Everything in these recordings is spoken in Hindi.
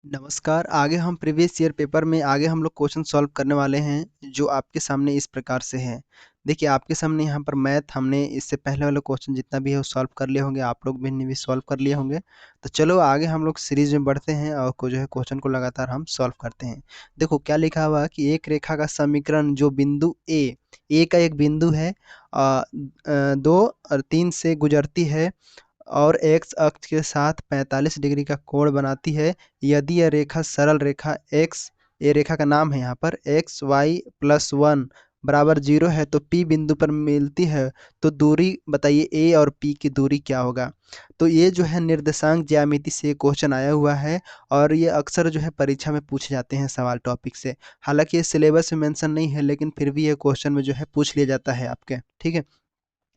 नमस्कार। आगे हम प्रीवियस ईयर पेपर में आगे हम लोग क्वेश्चन सॉल्व करने वाले हैं जो आपके सामने इस प्रकार से है। देखिए आपके सामने यहाँ पर मैथ हमने इससे पहले वाला क्वेश्चन जितना भी है वो सॉल्व कर लिए होंगे, आप लोग भी ने भी सॉल्व कर लिए होंगे। तो चलो आगे हम लोग सीरीज में बढ़ते हैं और जो है क्वेश्चन को लगातार हम सॉल्व करते हैं। देखो क्या लिखा हुआ है कि एक रेखा का समीकरण जो बिंदु ए का एक बिंदु है 2 और 3 से गुजरती है और एक्स अक्ष के साथ 45 डिग्री का कोण बनाती है। यदि यह रेखा सरल रेखा एक्स, ये रेखा का नाम है यहाँ पर एक्स वाई प्लस 1 बराबर 0 है तो पी बिंदु पर मिलती है, तो दूरी बताइए ए और पी की दूरी क्या होगा। तो ये जो है निर्देशांक ज्यामिति से क्वेश्चन आया हुआ है और ये अक्सर जो है परीक्षा में पूछे जाते हैं सवाल टॉपिक से। हालांकि ये सिलेबस में मेंशन नहीं है लेकिन फिर भी ये क्वेश्चन में जो है पूछ लिया जाता है आपके। ठीक है,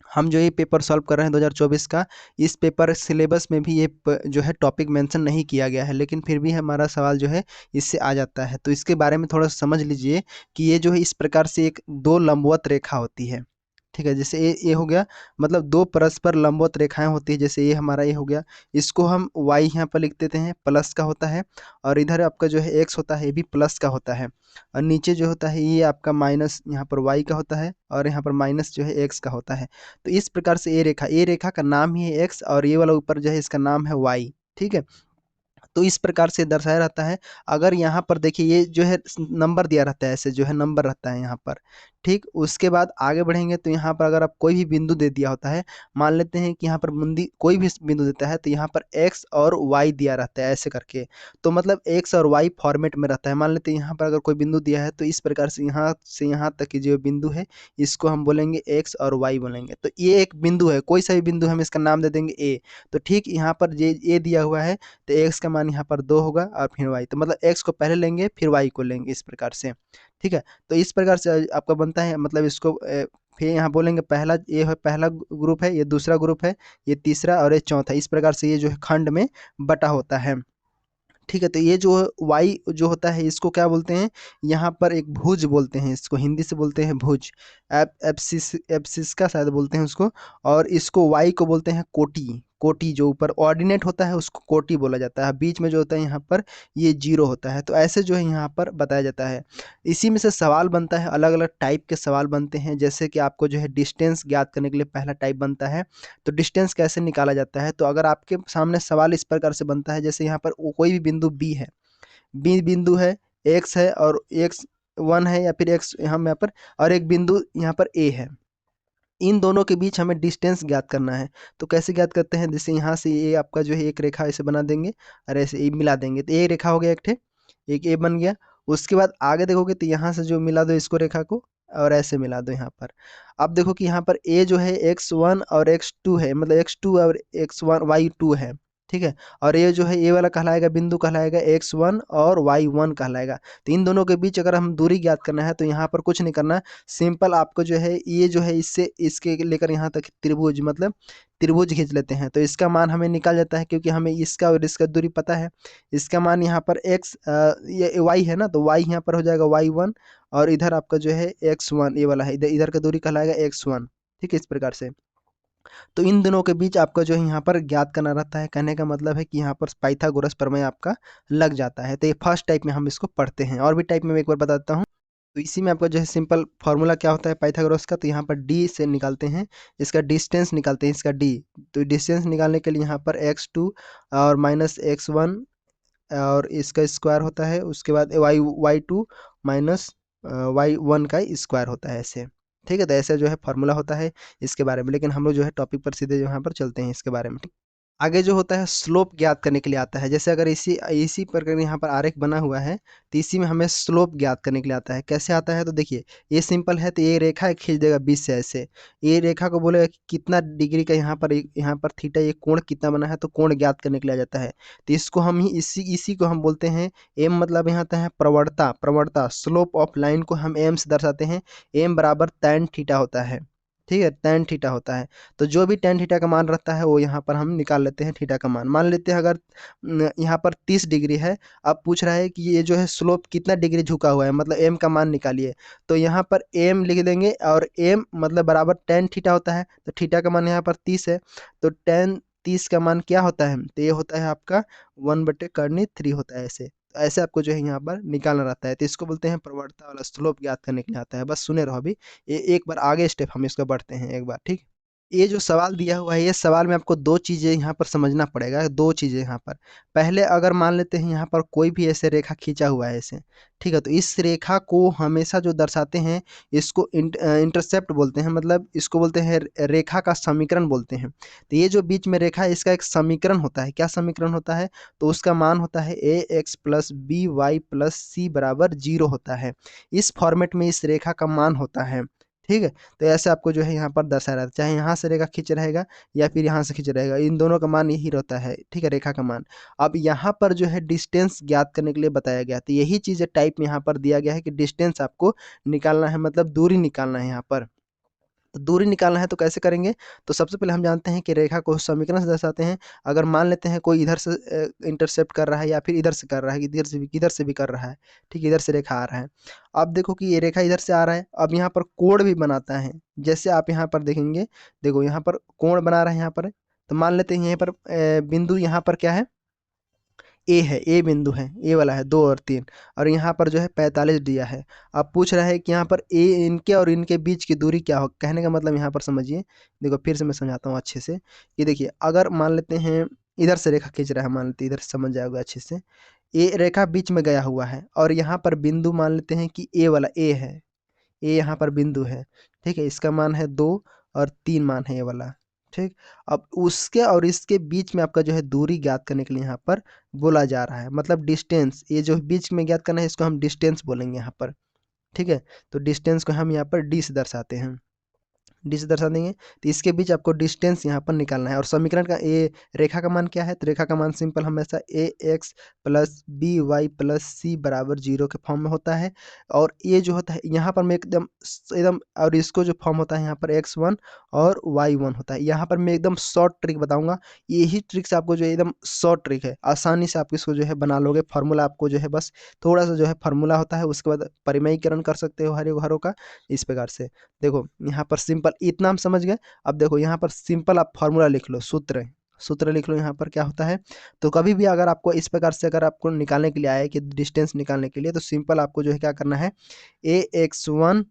हम जो ये पेपर सॉल्व कर रहे हैं 2024 का, इस पेपर सिलेबस में भी ये जो है टॉपिक मेंशन नहीं किया गया है, लेकिन फिर भी हमारा सवाल जो है इससे आ जाता है। तो इसके बारे में थोड़ा समझ लीजिए कि ये जो है इस प्रकार से एक दो लंबवत रेखा होती है। ठीक है, जैसे ये हो गया, मतलब दो परस्पर लंबवत रेखाएं होती है। जैसे ये हमारा ये हो गया, इसको हम y यहाँ पर लिख देते हैं, प्लस का होता है, और इधर आपका जो है x होता है ये भी प्लस का होता है, और नीचे जो होता है ये आपका माइनस यहाँ पर y का होता है, और यहाँ पर माइनस जो है x का होता है। तो इस प्रकार से ये रेखा का नाम ही है x और ये वाला ऊपर जो है इसका नाम है y। ठीक है, तो इस प्रकार से दर्शाया रहता है। अगर यहाँ पर देखिए ये जो है नंबर दिया रहता है, ऐसे जो है नंबर रहता है यहाँ पर। ठीक, उसके बाद आगे बढ़ेंगे तो यहाँ पर अगर आप कोई भी बिंदु दे दिया होता है, मान लेते हैं कि यहाँ पर मुंदी कोई भी बिंदु देता है तो यहाँ पर x और y दिया रहता है ऐसे करके। तो मतलब x और y फॉर्मेट में रहता है। मान लेते हैं यहाँ पर अगर कोई बिंदु दिया है तो इस प्रकार से यहाँ तक की जो बिंदु है इसको हम बोलेंगे x और y बोलेंगे। तो ये एक बिंदु है, कोई सा भी बिंदु हम इसका नाम दे देंगे a। तो ठीक यहाँ पर ये दिया हुआ है, तो x का मान यहाँ पर 2 होगा और फिर y, तो मतलब x को पहले लेंगे फिर y को लेंगे इस प्रकार से। ठीक है, तो इस प्रकार से आपका बनता है, मतलब इसको फिर यहाँ बोलेंगे पहला, ये है पहला ग्रुप है, ये दूसरा ग्रुप है, ये तीसरा और ये चौथा। इस प्रकार से ये जो है खंड में बटा होता है। ठीक है, तो ये जो y जो होता है इसको क्या बोलते हैं, यहाँ पर एक भुज बोलते हैं, इसको हिंदी से बोलते हैं भुज, एब्सिस का शायद बोलते हैं उसको। और इसको y को बोलते हैं कोटि। कोटि जो ऊपर ऑर्डिनेट होता है उसको कोटि बोला जाता है, बीच में जो होता है यहाँ पर ये जीरो होता है। तो ऐसे जो है यहाँ पर बताया जाता है। इसी में से सवाल बनता है, अलग अलग टाइप के सवाल बनते हैं। जैसे कि आपको जो है डिस्टेंस ज्ञात करने के लिए पहला टाइप बनता है, तो डिस्टेंस कैसे निकाला जाता है। तो अगर आपके सामने सवाल इस प्रकार से बनता है, जैसे यहाँ पर कोई भी बिंदु बी है, बी बिंदु है, एक्स है और एक्स 1 है या फिर एक्स हम यहाँ पर, और एक बिंदु यहाँ पर ए है, इन दोनों के बीच हमें डिस्टेंस ज्ञात करना है। तो कैसे ज्ञात करते हैं, जैसे यहाँ से ये आपका जो है एक रेखा ऐसे बना देंगे और ऐसे ये मिला देंगे, तो ये रेखा हो गया एक ठे, एक ए बन गया। उसके बाद आगे देखोगे तो यहाँ से जो मिला दो इसको रेखा को और ऐसे मिला दो यहाँ पर। अब देखो कि यहाँ पर ए जो है x1 और x2 है, मतलब x2 और x1 y2 है। ठीक है, और ये जो है ये वाला कहलाएगा, बिंदु कहलाएगा x1 और y1 कहलाएगा। तो इन दोनों के बीच अगर हम दूरी ज्ञात करना है तो यहाँ पर कुछ नहीं करना, सिंपल आपको जो है ये जो है इससे इसके लेकर यहाँ तक त्रिभुज, मतलब त्रिभुज खींच लेते हैं तो इसका मान हमें निकल जाता है, क्योंकि हमें इसका और इसका दूरी पता है। इसका मान यहाँ पर ये y है ना, तो y यहाँ पर हो जाएगा y1, और इधर आपका जो है x1 ये वाला है, इधर इधर का दूरी कहलाएगा x1। ठीक है, इस प्रकार से। तो इन दोनों के बीच आपका जो है यहाँ पर ज्ञात करना रहता है। कहने का मतलब है कि यहाँ पर पाइथागोरस प्रमेय आपका लग जाता है। तो ये फर्स्ट टाइप में हम इसको पढ़ते हैं, और भी टाइप में मैं एक बार बताता हूँ। तो इसी में आपका जो है सिंपल फार्मूला क्या होता है पाइथागोरस का, तो यहाँ पर d से निकालते हैं, इसका डिस्टेंस निकालते हैं, इसका d। तो डिस्टेंस निकालने के लिए यहाँ पर x2 और माइनस x1 और इसका स्क्वायर होता है, उसके बाद y2 माइनस y1 का स्क्वायर होता है ऐसे। ठीक है, तो ऐसे जो है फार्मूला होता है इसके बारे में, लेकिन हम लोग जो है टॉपिक पर सीधे यहाँ पर चलते हैं इसके बारे में। ठीक, आगे जो होता है स्लोप ज्ञात करने के लिए आता है। जैसे अगर इसी इसी प्रकार यहाँ पर आरेख बना हुआ है तो इसी में हमें स्लोप ज्ञात करने के लिए आता है। कैसे आता है, तो देखिए ये सिंपल है, तो ये रेखा खींच देगा 20 से ऐसे, ये रेखा को बोलेगा कि कितना डिग्री का यहाँ पर थीटा, ये कोण कितना बना है, तो कोण ज्ञात करने के लिए आ जाता है। तो इसको हम ही इसी को हम बोलते हैं एम, मतलब यहाँ आता है प्रवणता। प्रवणता स्लोप ऑफ लाइन को हम एम से दर्शाते हैं। एम बराबर tan थीटा होता है। ठीक है, tan थीटा होता है। तो जो भी tan थीटा का मान रहता है वो यहाँ पर हम निकाल लेते हैं थीटा का मान। मान लेते हैं अगर यहाँ पर 30 डिग्री है, अब पूछ रहा है कि ये जो है स्लोप कितना डिग्री झुका हुआ है, मतलब एम का मान निकालिए। तो यहाँ पर एम लिख देंगे, और एम मतलब बराबर tan थीटा होता है, तो थीटा का मान यहाँ पर 30 है, तो tan 30 का मान क्या होता है, तो ये होता है आपका 1/3 होता है ऐसे। तो ऐसे आपको जो है यहाँ पर निकालना रहता है, तो इसको बोलते हैं प्रवणता वाला स्लोप ज्ञात करने के लिए आता है। बस सुने रहो अभी, ये एक बार आगे स्टेप हम इसका बढ़ते हैं एक बार, ठीक। ये जो सवाल दिया हुआ है, ये सवाल में आपको दो चीज़ें यहाँ पर समझना पड़ेगा, दो चीज़ें यहाँ पर। पहले अगर मान लेते हैं यहाँ पर कोई भी ऐसे रेखा खींचा हुआ है ऐसे, ठीक है, तो इस रेखा को हमेशा जो दर्शाते हैं इसको इंटरसेप्ट बोलते हैं, मतलब इसको बोलते हैं रेखा का समीकरण बोलते हैं। तो ये जो बीच में रेखा है इसका एक समीकरण होता है। क्या समीकरण होता है, तो उसका मान होता है ax plus b y plus c बराबर 0 होता है। इस फॉर्मेट में इस रेखा का मान होता है, ठीक है। तो ऐसे आपको जो है यहाँ पर दर्शाया रहता है, चाहे यहाँ से रेखा खींच रहेगा या फिर यहाँ से खींच रहेगा, इन दोनों का मान यही रहता है, ठीक है, रेखा का मान। अब यहाँ पर जो है डिस्टेंस ज्ञात करने के लिए बताया गया, तो यही चीज़ टाइप में यहाँ पर दिया गया है कि डिस्टेंस आपको निकालना है, मतलब दूरी निकालना है यहाँ पर। तो दूरी निकालना है तो कैसे करेंगे, तो सबसे पहले हम जानते हैं कि रेखा को समीकरण से दर्शाते हैं। अगर मान लेते हैं कोई इधर से इंटरसेप्ट कर रहा है या फिर इधर से कर रहा है, इधर से भी कर रहा है, ठीक है, इधर से रेखा आ रहा है। अब देखो कि ये रेखा इधर से आ रहा है, अब यहाँ पर कोण भी बनाता है। जैसे आप यहाँ पर देखेंगे, देखो यहाँ पर कोण बना रहा है यहाँ पर। तो मान लेते हैं यहाँ पर बिंदु यहाँ पर क्या है, ए है, ए बिंदु है, ए वाला है 2 और 3, और यहाँ पर जो है 45 दिया है। अब पूछ रहा है कि यहाँ पर ए इनके और इनके बीच की दूरी क्या हो। कहने का मतलब यहाँ पर समझिए, देखो फिर से मैं समझाता हूँ अच्छे से। ये देखिए, अगर मान लेते हैं इधर से रेखा खींच रहा है, मान लेते हैं इधर से, समझ जाओगे अच्छे से। ए रेखा बीच में गया हुआ है और यहाँ पर बिंदु मान लेते हैं कि ए वाला ए है, ये यहाँ पर बिंदु है, ठीक है, इसका मान है 2 और 3 मान है ये वाला, ठीक। अब उसके और इसके बीच में आपका जो है दूरी ज्ञात करने के लिए यहाँ पर बोला जा रहा है, मतलब डिस्टेंस, ये जो बीच में ज्ञात करना है इसको हम डिस्टेंस बोलेंगे यहाँ पर, ठीक है। तो डिस्टेंस को हम यहाँ पर डी से दर्शाते हैं, डी से दर्शा देंगे। तो इसके बीच आपको डिस्टेंस यहाँ पर निकालना है। और समीकरण का ए रेखा का मान क्या है, तो रेखा का मान सिंपल हमेशा a x plus b y plus c बराबर 0 के फॉर्म में होता है। और ये जो होता है यहाँ पर मैं एकदम एकदम, और इसको जो फॉर्म होता है यहाँ पर x1 और y1 होता है। यहाँ पर मैं एकदम शॉर्ट ट्रिक बताऊंगा, यही ट्रिक से आपको जो है एकदम शॉर्ट ट्रिक है, आसानी से आप इसको जो है बना लोगे। फार्मूला आपको जो है बस थोड़ा सा जो है फार्मूला होता है, उसके बाद परिमयीकरण कर सकते हो हरों का इस प्रकार से। देखो यहाँ पर सिंपल, इतना हम समझ गए। अब देखो यहाँ पर सिंपल आप फॉर्मूला लिख लो, सूत्र सूत्र लिख लो। यहाँ पर क्या होता है, तो कभी भी अगर आपको इस प्रकार से अगर आपको निकालने के लिए आए कि डिस्टेंस निकालने के लिए, तो सिंपल आपको जो है क्या करना है, ax1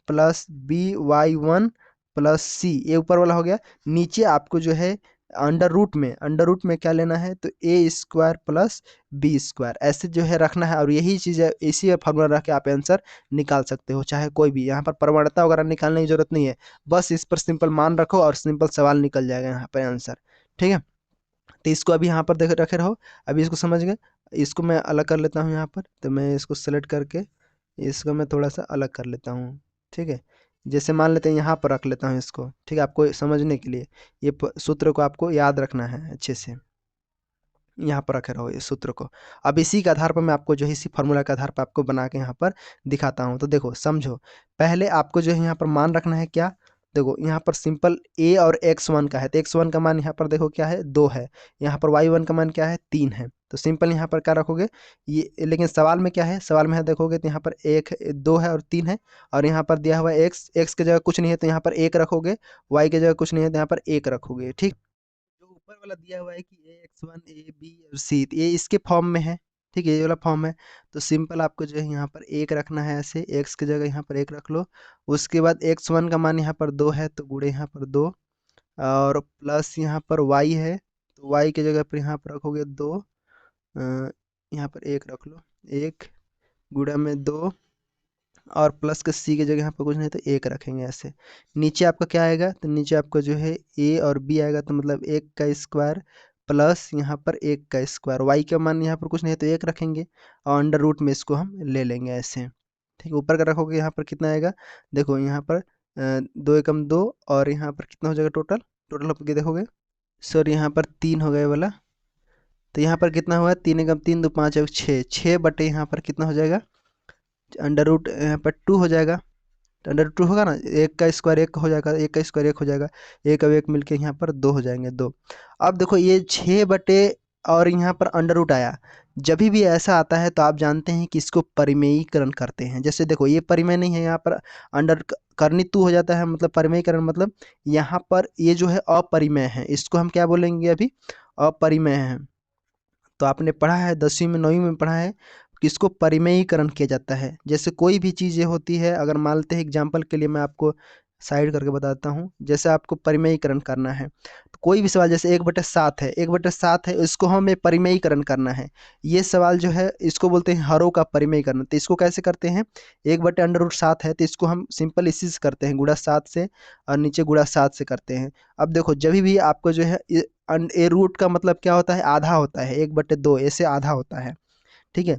प्लस by1 प्लस सी, ये ऊपर वाला हो गया। नीचे आपको जो है अंडर रूट में क्या लेना है, तो ए स्क्वायर प्लस बी स्क्वायर, ऐसे जो है रखना है। और यही चीज़ है, इसी फॉर्मूला रख के आप आंसर निकाल सकते हो, चाहे कोई भी। यहाँ पर प्रवणता वगैरह निकालने की जरूरत नहीं है, बस इस पर सिंपल मान रखो और सिंपल सवाल निकल जाएगा यहाँ पर आंसर, ठीक है। तो इसको अभी यहाँ पर देख रखे रहो, अभी इसको समझ गए। इसको मैं अलग कर लेता हूँ यहाँ पर, तो मैं इसको सेलेक्ट करके इसको मैं थोड़ा सा अलग कर लेता हूँ, ठीक है। जैसे मान लेते हैं यहाँ पर रख लेता हूँ इसको, ठीक है, आपको समझने के लिए। ये सूत्र को आपको याद रखना है अच्छे से, यहाँ पर रखे रहो इस सूत्र को। अब इसी के आधार पर मैं आपको जो है इसी फार्मूला के आधार पर आपको बना के यहाँ पर दिखाता हूँ। तो देखो समझो, पहले आपको जो है यहाँ पर मान रखना है क्या, देखो यहाँ पर सिंपल a और x1 का है, तो x1 का मान यहाँ पर देखो क्या है, 2 है। यहाँ पर y1 का मान क्या है, 3 है। तो सिंपल यहाँ पर क्या रखोगे ये, लेकिन सवाल में क्या है, सवाल में है देखोगे तो यहाँ पर 2 है और 3 है। और यहाँ पर दिया हुआ है x की जगह कुछ नहीं है तो यहाँ पर 1 रखोगे, y की जगह कुछ नहीं है तो यहाँ पर 1 रखोगे, ठीक। जो ऊपर वाला दिया हुआ है कि ax1 a b और c, ये इसके फॉर्म में है, ठीक है, ये वाला फॉर्म है। तो सिंपल आपको जो है यहाँ पर 1 रखना है, ऐसे x की जगह यहाँ पर 1 रख लो। उसके बाद x1 का मान यहाँ पर 2 है तो गुणे यहाँ पर 2, और प्लस यहाँ पर y है, तो y की जगह पर यहाँ पर रखोगे 2, यहाँ पर 1 रख लो, 1 गुणा में 2, और प्लस के सी की जगह यहाँ पर कुछ नहीं तो 1 रखेंगे ऐसे। नीचे आपका क्या आएगा, तो नीचे आपका जो है ए और बी आएगा, तो मतलब 1 का स्क्वायर प्लस यहाँ पर 1 का स्क्वायर, वाई का मान यहाँ पर कुछ नहीं है तो 1 रखेंगे, और अंडर रूट में इसको हम ले लेंगे ऐसे, ठीक है। ऊपर का रखोगे यहाँ पर कितना आएगा, देखो यहाँ पर 2 एकम 2, और यहाँ पर कितना हो जाएगा टोटल, टोटल होकर देखोगे, सर यहाँ पर 3 हो गए वाला। तो यहाँ पर कितना हुआ, 3 एकम 3, 2 5 और 6, 6 बटे यहाँ पर कितना हो जाएगा, अंडर रूट यहाँ पर 2 हो जाएगा। तो अंडर रूट 2 होगा ना, 1 का स्क्वायर 1 हो जाएगा, 1 का स्क्वायर 1 हो जाएगा, 1 और 1 मिलके यहाँ पर 2 हो जाएंगे, 2। अब देखो ये 6 बटे, और यहाँ पर अंडर रूट आया, जब भी ऐसा आता है तो आप जानते हैं कि इसको परिमेयीकरण करते हैं। जैसे देखो ये परिमेय नहीं है, यहाँ पर अंडर करनी तू हो जाता है, मतलब परिमेयीकरण मतलब यहाँ पर ये जो है अपरिमेय है, इसको हम क्या बोलेंगे अभी, अपरिमेय है। तो आपने पढ़ा है 10वीं में 9वीं में पढ़ा है कि इसको परिमेयीकरण किया जाता है। जैसे कोई भी चीज़ें होती है, अगर मान लेते हैं एग्जाम्पल के लिए मैं आपको साइड करके बताता हूँ, जैसे आपको परिमेयीकरण करना है तो कोई भी सवाल, जैसे 1/7 है, 1/7 है, इसको हमें परिमेयीकरण करना है। ये सवाल जो है इसको बोलते हैं हरों का परिमेयीकरण। तो इसको कैसे करते हैं, 1/√7 है तो इसको हम सिंपल इसी से करते हैं, गुणा 7 से, और नीचे गुणा 7 से करते हैं। अब देखो जब भी आपको जो है ए रूट का मतलब क्या होता है, आधा होता है, 1/2 ऐसे आधा होता है, ठीक है।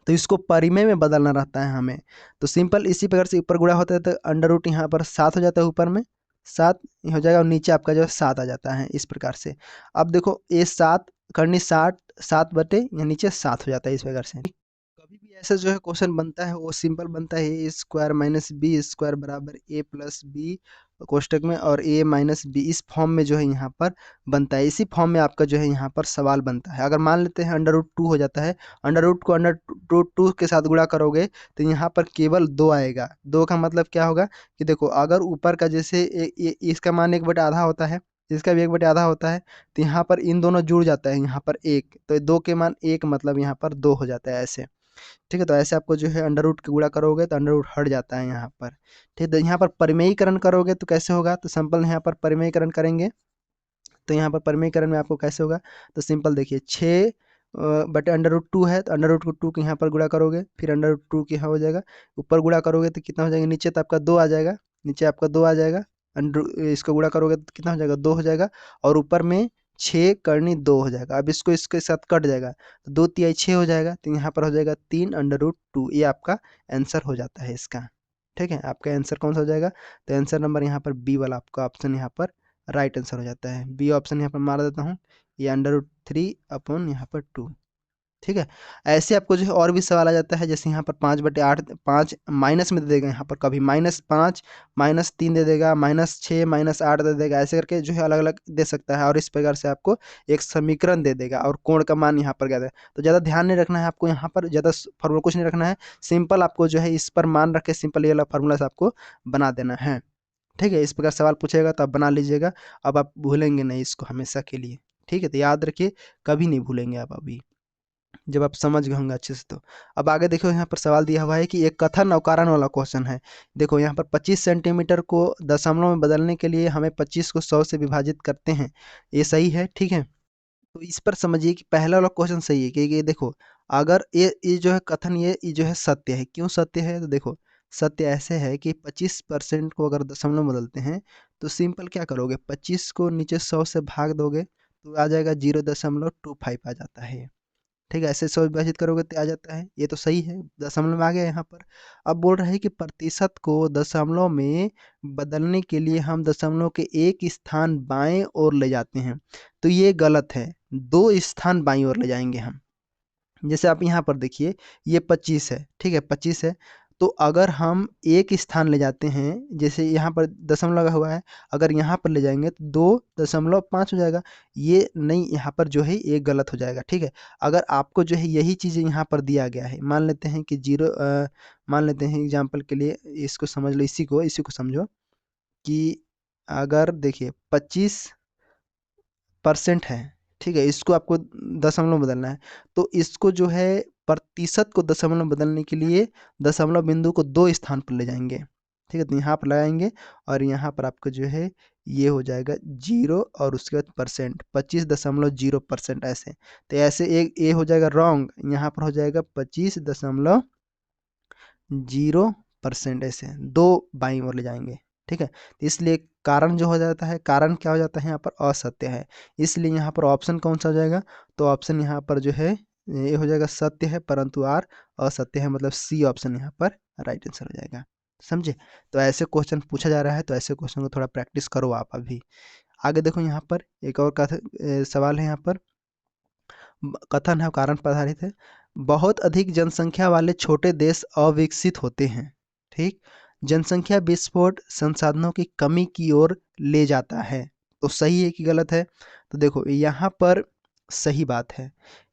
तो इसको परिमेय में बदलना रहता है हमें, तो सिंपल इसी प्रकार से ऊपर गुणा होता है तो अंडर रूट यहाँ पर 7 हो जाता है, ऊपर में 7 हो जाएगा और नीचे आपका जो है 7 आ जाता है इस प्रकार से। अब देखो ये 7 करनी 60, 7 बटे यहाँ नीचे 7 हो जाता है इस प्रकार से। कभी भी ऐसा जो है क्वेश्चन बनता है वो सिंपल बनता है, ए स्क्वायर माइनस बी स्क्वायर बराबर ए प्लस बी कोष्टक में और ए माइनस बी, इस फॉर्म में जो है यहाँ पर बनता है। इसी फॉर्म में आपका जो है यहाँ पर सवाल बनता है। अगर मान लेते हैं अंडर रूट 2 हो जाता है, अंडर रूट को अंडर रूट 2 के साथ गुणा करोगे तो यहाँ पर केवल 2 आएगा। 2 का मतलब क्या होगा कि देखो अगर ऊपर का जैसे इसका मान 1/आधा होता है, इसका भी 1/आधा होता है, तो यहाँ पर इन दोनों जुड़ जाता है, यहाँ पर 1, तो 2 के मान 1 मतलब यहाँ पर 2 हो जाता है ऐसे, ठीक है। तो ऐसे आपको जो है अंडर रूट के गुणा करोगे तो अंडर रूट हट जाता है यहाँ पर, ठीक है। तो यहाँ पर परिमेयीकरण करोगे तो कैसे होगा, तो सिंपल यहाँ पर परिमेयीकरण करेंगे तो यहाँ पर परिमेयीकरण में आपको कैसे होगा, तो सिंपल देखिए 6 बटे अंडर रूट 2 है तो अंडर रूट 2 के यहाँ पर गुणा करोगे, फिर अंडर रूट 2 के यहाँ हो जाएगा, ऊपर गुणा करोगे तो कितना हो जाएगा, नीचे तो आपका 2 आ जाएगा, नीचे आपका 2 आ जाएगा, अंडर इसको गुणा करोगे तो कितना हो जाएगा, 2 हो जाएगा, और ऊपर में 6 करनी 2 हो जाएगा। अब इसको इसके साथ कट जाएगा तो 2 तिहाई 6 हो जाएगा, तो यहाँ पर हो जाएगा 3/√2, ये आपका आंसर हो जाता है इसका, ठीक है। आपका आंसर कौन सा हो जाएगा, तो आंसर नंबर यहाँ पर बी वाला आपका ऑप्शन यहाँ पर राइट आंसर हो जाता है। बी ऑप्शन यहाँ पर मार देता हूँ, ये अंडर रूट 3 अपॉन यहाँ पर 2, ठीक है। ऐसे आपको जो है और भी सवाल आ जाता है, जैसे यहाँ पर 5/8, 5 माइनस में दे देगा, यहाँ पर कभी -5 -3 दे देगा, -6 -8 दे देगा, ऐसे करके जो है अलग अलग दे सकता है, और इस प्रकार से आपको एक समीकरण दे देगा और कोण का मान यहाँ पर क्या है। तो ज़्यादा ध्यान नहीं रखना है आपको, यहाँ पर ज़्यादा फॉर्मूला कुछ नहीं रखना है, सिंपल आपको जो है इस पर मान रख के सिंपल ये वाला फार्मूला से आपको बना देना है, ठीक है। इस प्रकार सवाल पूछेगा तो आप बना लीजिएगा, अब आप भूलेंगे नहीं इसको हमेशा के लिए, ठीक है। तो याद रखिए, कभी नहीं भूलेंगे आप अभी, जब आप समझ गए होंगे अच्छे से तो। अब आगे देखो, यहाँ पर सवाल दिया हुआ है कि एक कथन और कारण वाला क्वेश्चन है। देखो यहाँ पर 25 सेंटीमीटर को दशमलव में बदलने के लिए हमें 25 को 100 से विभाजित करते हैं, ये सही है, ठीक है। तो इस पर समझिए कि पहला वाला क्वेश्चन सही है कि ये देखो, अगर ये जो है कथन, ये जो है सत्य है। क्यों सत्य है, तो देखो सत्य ऐसे है कि 25% को अगर दशमलव में बदलते हैं तो सिंपल क्या करोगे, 25 को नीचे 100 से भाग दोगे तो आ जाएगा 0.25 आ जाता है, ठीक है। ऐसे 100 विभाजित करोगे तो आ जाता है, ये तो सही है, दशमलव में आ गया यहाँ पर। अब बोल रहे हैं कि प्रतिशत को दशमलव में बदलने के लिए हम दशमलव के एक स्थान बाएं ओर ले जाते हैं, तो ये गलत है, 2 स्थान बाईं ओर ले जाएंगे हम। जैसे आप यहाँ पर देखिए, ये 25 है, ठीक है, 25 है, तो अगर हम एक स्थान ले जाते हैं, जैसे यहाँ पर दशमलव लगा हुआ है, अगर यहाँ पर ले जाएंगे तो 2.5 हो जाएगा, ये नहीं, यहाँ पर जो है ये गलत हो जाएगा, ठीक है। अगर आपको जो है यही चीज़ें यहाँ पर दिया गया है, मान लेते हैं कि मान लेते हैं एग्जाम्पल के लिए, इसको समझ लो, इसी को समझो कि अगर देखिए 25% है, ठीक है, इसको आपको दशमलव में बदलना है, तो इसको जो है प्रतिशत को दशमलव में बदलने के लिए दशमलव बिंदु को 2 स्थान पर ले जाएंगे, ठीक है। तो यहाँ पर लगाएंगे और यहाँ पर आपको जो है ये हो जाएगा 0 और उसके बाद परसेंट, 25.0% ऐसे। तो ऐसे एक ये हो जाएगा रॉन्ग, यहाँ पर हो जाएगा 25.0%, ऐसे 2 बाईं ओर ले जाएंगे, ठीक है। तो इसलिए कारण जो हो जाता है, कारण क्या हो जाता है यहाँ पर, असत्य है, इसलिए यहाँ पर ऑप्शन कौन सा हो जाएगा, तो ऑप्शन यहाँ पर जो है ये हो जाएगा सत्य है परंतु आर असत्य है, मतलब सी ऑप्शन यहाँ पर राइट आंसर हो जाएगा, समझे। तो ऐसे क्वेश्चन पूछा जा रहा है, तो ऐसे क्वेश्चन को थोड़ा प्रैक्टिस करो आप अभी। आगे देखो यहाँ पर एक और सवाल है, यहाँ पर कथन है और कारण पर आधारित है। बहुत अधिक जनसंख्या वाले छोटे देश अविकसित होते हैं, ठीक। जनसंख्या विस्फोट संसाधनों की कमी की ओर ले जाता है, तो सही है कि गलत है, तो देखो यहाँ पर सही बात है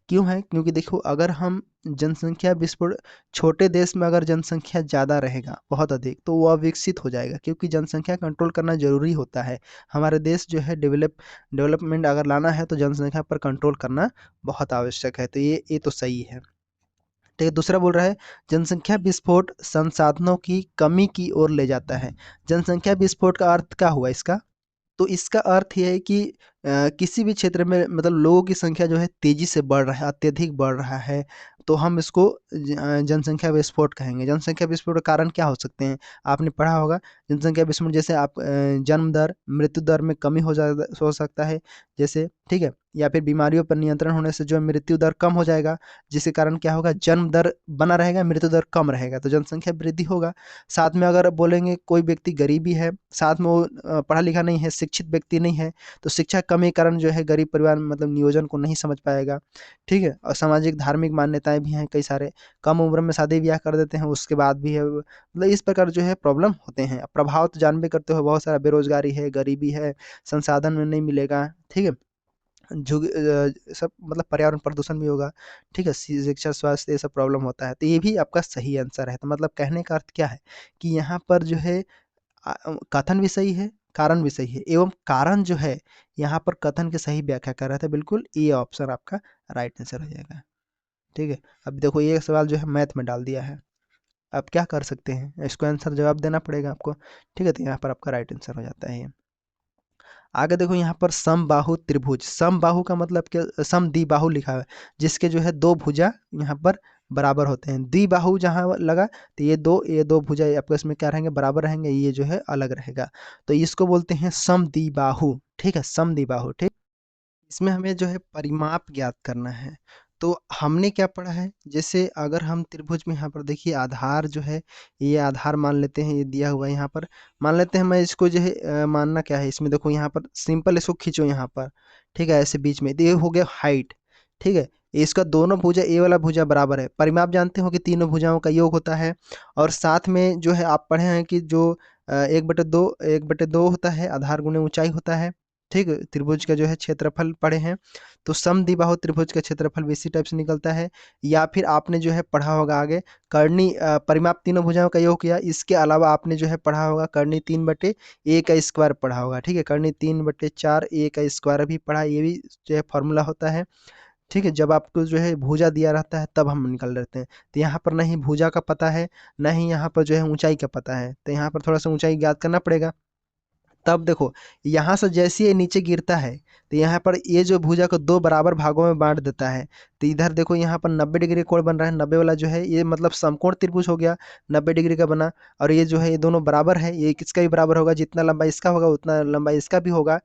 क्यों है? क्योंकि देखो अगर हम जनसंख्या विस्फोट, छोटे देश में अगर जनसंख्या ज़्यादा रहेगा बहुत अधिक, तो वो अविकसित हो जाएगा, क्योंकि जनसंख्या कंट्रोल करना ज़रूरी होता है। हमारे देश जो है डेवलपमेंट अगर लाना है तो जनसंख्या पर कंट्रोल करना बहुत आवश्यक है। तो ये तो सही है। ठीक है, दूसरा बोल रहा है जनसंख्या विस्फोट संसाधनों की कमी की ओर ले जाता है। जनसंख्या विस्फोट का अर्थ क्या हुआ इसका? तो इसका अर्थ ये है कि किसी भी क्षेत्र में मतलब लोगों की संख्या जो है तेजी से बढ़ रहा है, अत्यधिक बढ़ रहा है, तो हम इसको जनसंख्या विस्फोट कहेंगे। जनसंख्या विस्फोट के कारण क्या हो सकते हैं? आपने पढ़ा होगा जनसंख्या विस्फोट, जैसे आप जन्म दर, मृत्यु दर में कमी हो सकता है जैसे, ठीक है, या फिर बीमारियों पर नियंत्रण होने से जो है मृत्यु दर कम हो जाएगा, जिसके कारण क्या होगा, जन्म दर बना रहेगा, मृत्यु दर कम रहेगा, तो जनसंख्या वृद्धि होगा। साथ में अगर बोलेंगे कोई व्यक्ति गरीबी है, साथ में वो पढ़ा लिखा नहीं है, शिक्षित व्यक्ति नहीं है, तो शिक्षा कमी के कारण जो है गरीब परिवार में मतलब नियोजन को नहीं समझ पाएगा। ठीक है, और सामाजिक धार्मिक मान्यताएं भी हैं कई सारे, कम उम्र में शादी ब्याह कर देते हैं, उसके बाद भी है मतलब इस प्रकार जो है प्रॉब्लम होते हैं। प्रभाव तो जानबे करते हो, बहुत सारा बेरोजगारी है, गरीबी है, संसाधन में नहीं मिलेगा, ठीक है, सब मतलब पर्यावरण प्रदूषण भी होगा, ठीक है, शिक्षा स्वास्थ्य ये सब प्रॉब्लम होता है। तो ये भी आपका सही आंसर है। तो मतलब कहने का अर्थ क्या है कि यहाँ पर जो है कथन भी सही है, कारण भी सही है, एवं कारण जो है यहाँ पर कथन की सही व्याख्या कर रहा था, बिल्कुल ये ऑप्शन आपका राइट आंसर हो जाएगा। ठीक है, अब देखो ये सवाल जो है मैथ में डाल दिया है, आप क्या कर सकते हैं, इसको आंसर जवाब देना पड़ेगा आपको। ठीक है, तो यहाँ पर आपका राइट आंसर हो जाता है ये। आगे देखो यहाँ पर समबाहु त्रिभुज, समबाहु का मतलब क्या, समद्विबाहु लिखा है, जिसके जो है दो भुजा यहाँ पर बराबर होते हैं। द्विबाहु जहाँ लगा तो ये दो भुजा आपको इसमें क्या रहेंगे, बराबर रहेंगे, ये जो है अलग रहेगा, तो इसको बोलते हैं समद्विबाहु। ठीक है, समद्विबाहु। ठीक, इसमें हमें जो है परिमाप ज्ञात करना है। तो हमने क्या पढ़ा है, जैसे अगर हम त्रिभुज में यहाँ पर देखिए आधार जो है, ये आधार मान लेते हैं, ये दिया हुआ है यहाँ पर, मान लेते हैं, मैं इसको जो है मानना क्या है, इसमें देखो यहाँ पर सिंपल इसको खींचो यहाँ पर, ठीक है, ऐसे बीच में, तो ये हो गया हाइट। ठीक है, इसका दोनों भुजा, ए वाला भुजा बराबर है, परिमाप जानते हो कि तीनों भुजाओं का योग होता है। और साथ में जो है आप पढ़े हैं कि जो 1/2 होता है, आधार गुणे ऊंचाई होता है। ठीक, त्रिभुज का जो है क्षेत्रफल पढ़े हैं, तो समद्विबाहु त्रिभुज का क्षेत्रफल भी इसी टाइप से निकलता है। या फिर आपने जो है पढ़ा होगा आगे, कर्णी परिमाप तीनों भुजाओं का योग किया, इसके अलावा आपने जो है पढ़ा होगा कर्णी 3/a का स्क्वायर पढ़ा होगा। ठीक है, कर्णी 3/4 a का स्क्वायर भी पढ़ा, ये भी जो है फॉर्मूला होता है। ठीक है, जब आपको जो है भुजा दिया रहता है तब हम निकाल लेते हैं। तो यहाँ पर ना ही भुजा का पता है, ना ही यहाँ पर जो है ऊंचाई का पता है, तो यहाँ पर थोड़ा सा ऊंचाई ज्ञात करना पड़ेगा। तब देखो यहाँ से जैसे ये नीचे गिरता है, तो यहाँ पर ये जो भुजा को दो बराबर भागों में बांट देता है। तो इधर देखो यहाँ पर 90 डिग्री कोण बन रहा है, 90 वाला जो है ये मतलब समकोण त्रिभुज हो गया, 90 डिग्री का बना। और ये जो है ये दोनों बराबर है, ये किसका भी बराबर होगा, जितना लंबा इसका होगा उतना लंबा इसका भी होगा।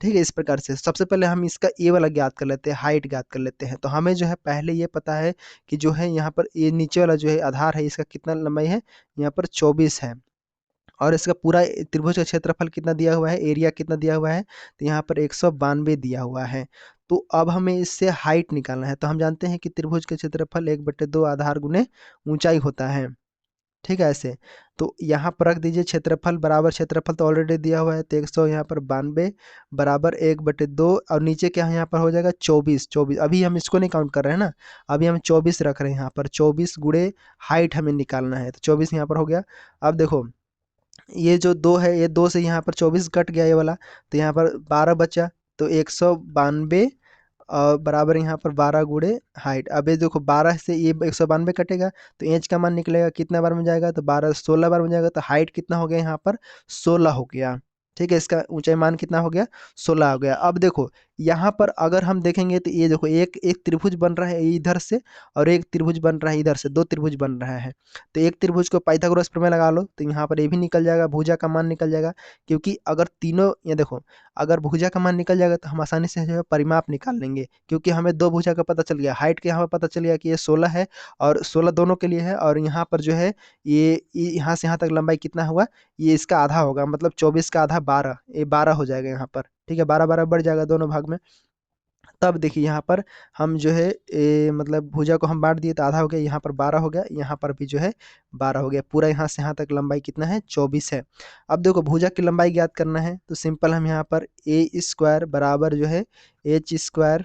ठीक है, इस प्रकार से सबसे पहले हम इसका ये वाला ज्ञात कर लेते हैं, हाइट ज्ञात कर लेते हैं। तो हमें जो है पहले ये पता है कि जो है यहाँ पर ये नीचे वाला जो है आधार है, इसका कितना लंबाई है, यहाँ पर 24 है। और इसका पूरा त्रिभुज का क्षेत्रफल कितना दिया हुआ है, एरिया कितना दिया हुआ है, तो यहाँ पर 192 दिया हुआ है। तो अब हमें इससे हाइट निकालना है। तो हम जानते हैं कि त्रिभुज का क्षेत्रफल 1/2 आधार गुने ऊंचाई होता है। ठीक है, ऐसे। तो यहाँ पर रख दीजिए क्षेत्रफल बराबर, क्षेत्रफल तो ऑलरेडी दिया हुआ है, तो 100 यहाँ पर 92 बराबर 1/2, और नीचे क्या है यहाँ पर हो जाएगा 24। अभी हम इसको नहीं काउंट कर रहे हैं ना, अभी हम 24 रख रहे हैं यहाँ पर, 24 गुणे हाइट हमें निकालना है, तो 24 यहाँ पर हो गया। अब देखो ये जो 2 है, ये 2 से यहाँ पर 24 कट गया ये वाला, तो यहाँ पर 12 बचा, तो 192 बराबर यहाँ पर 12 गुणे हाइट। अब ये देखो 12 से ये 192 कटेगा, तो एच का मान निकलेगा कितना बार में जाएगा, तो 12 16 बार में जाएगा, तो हाइट कितना हो गया यहाँ पर 16 हो गया। ठीक है, इसका ऊंचाई मान कितना हो गया, 16 हो गया। अब देखो यहाँ पर अगर हम देखेंगे तो ये देखो एक एक त्रिभुज बन रहा है इधर से, और एक त्रिभुज बन रहा है इधर से, दो त्रिभुज बन रहा है। तो एक त्रिभुज को पाइथागोरस प्रमेय लगा लो, तो यहाँ पर ये भी निकल जाएगा, भुजा का मान निकल जाएगा। क्योंकि अगर तीनों, ये देखो अगर भुजा का मान निकल जाएगा तो हम आसानी से जो है परिमाप निकाल लेंगे, क्योंकि हमें दो भुजा का पता चल गया, हाइट के यहाँ पर पता चल गया कि ये 16 है, और 16 दोनों के लिए है, और यहाँ पर जो है ये यहाँ से यहाँ तक लंबाई कितना हुआ, ये इसका आधा होगा, मतलब 24 का आधा 12, ये 12 हो जाएगा यहाँ पर। ठीक है, 12 12 बढ़ जाएगा दोनों भाग में। तब देखिए यहाँ पर हम जो है मतलब भुजा को हम बांट दिए, तो आधा हो गया, यहाँ पर 12 हो गया, यहाँ पर भी जो है 12 हो गया, पूरा यहाँ से यहाँ तक लंबाई कितना है, 24 है। अब देखो भुजा की लंबाई ज्ञात करना है, तो सिंपल हम यहाँ पर ए स्क्वायर बराबर जो है एच स्क्वायर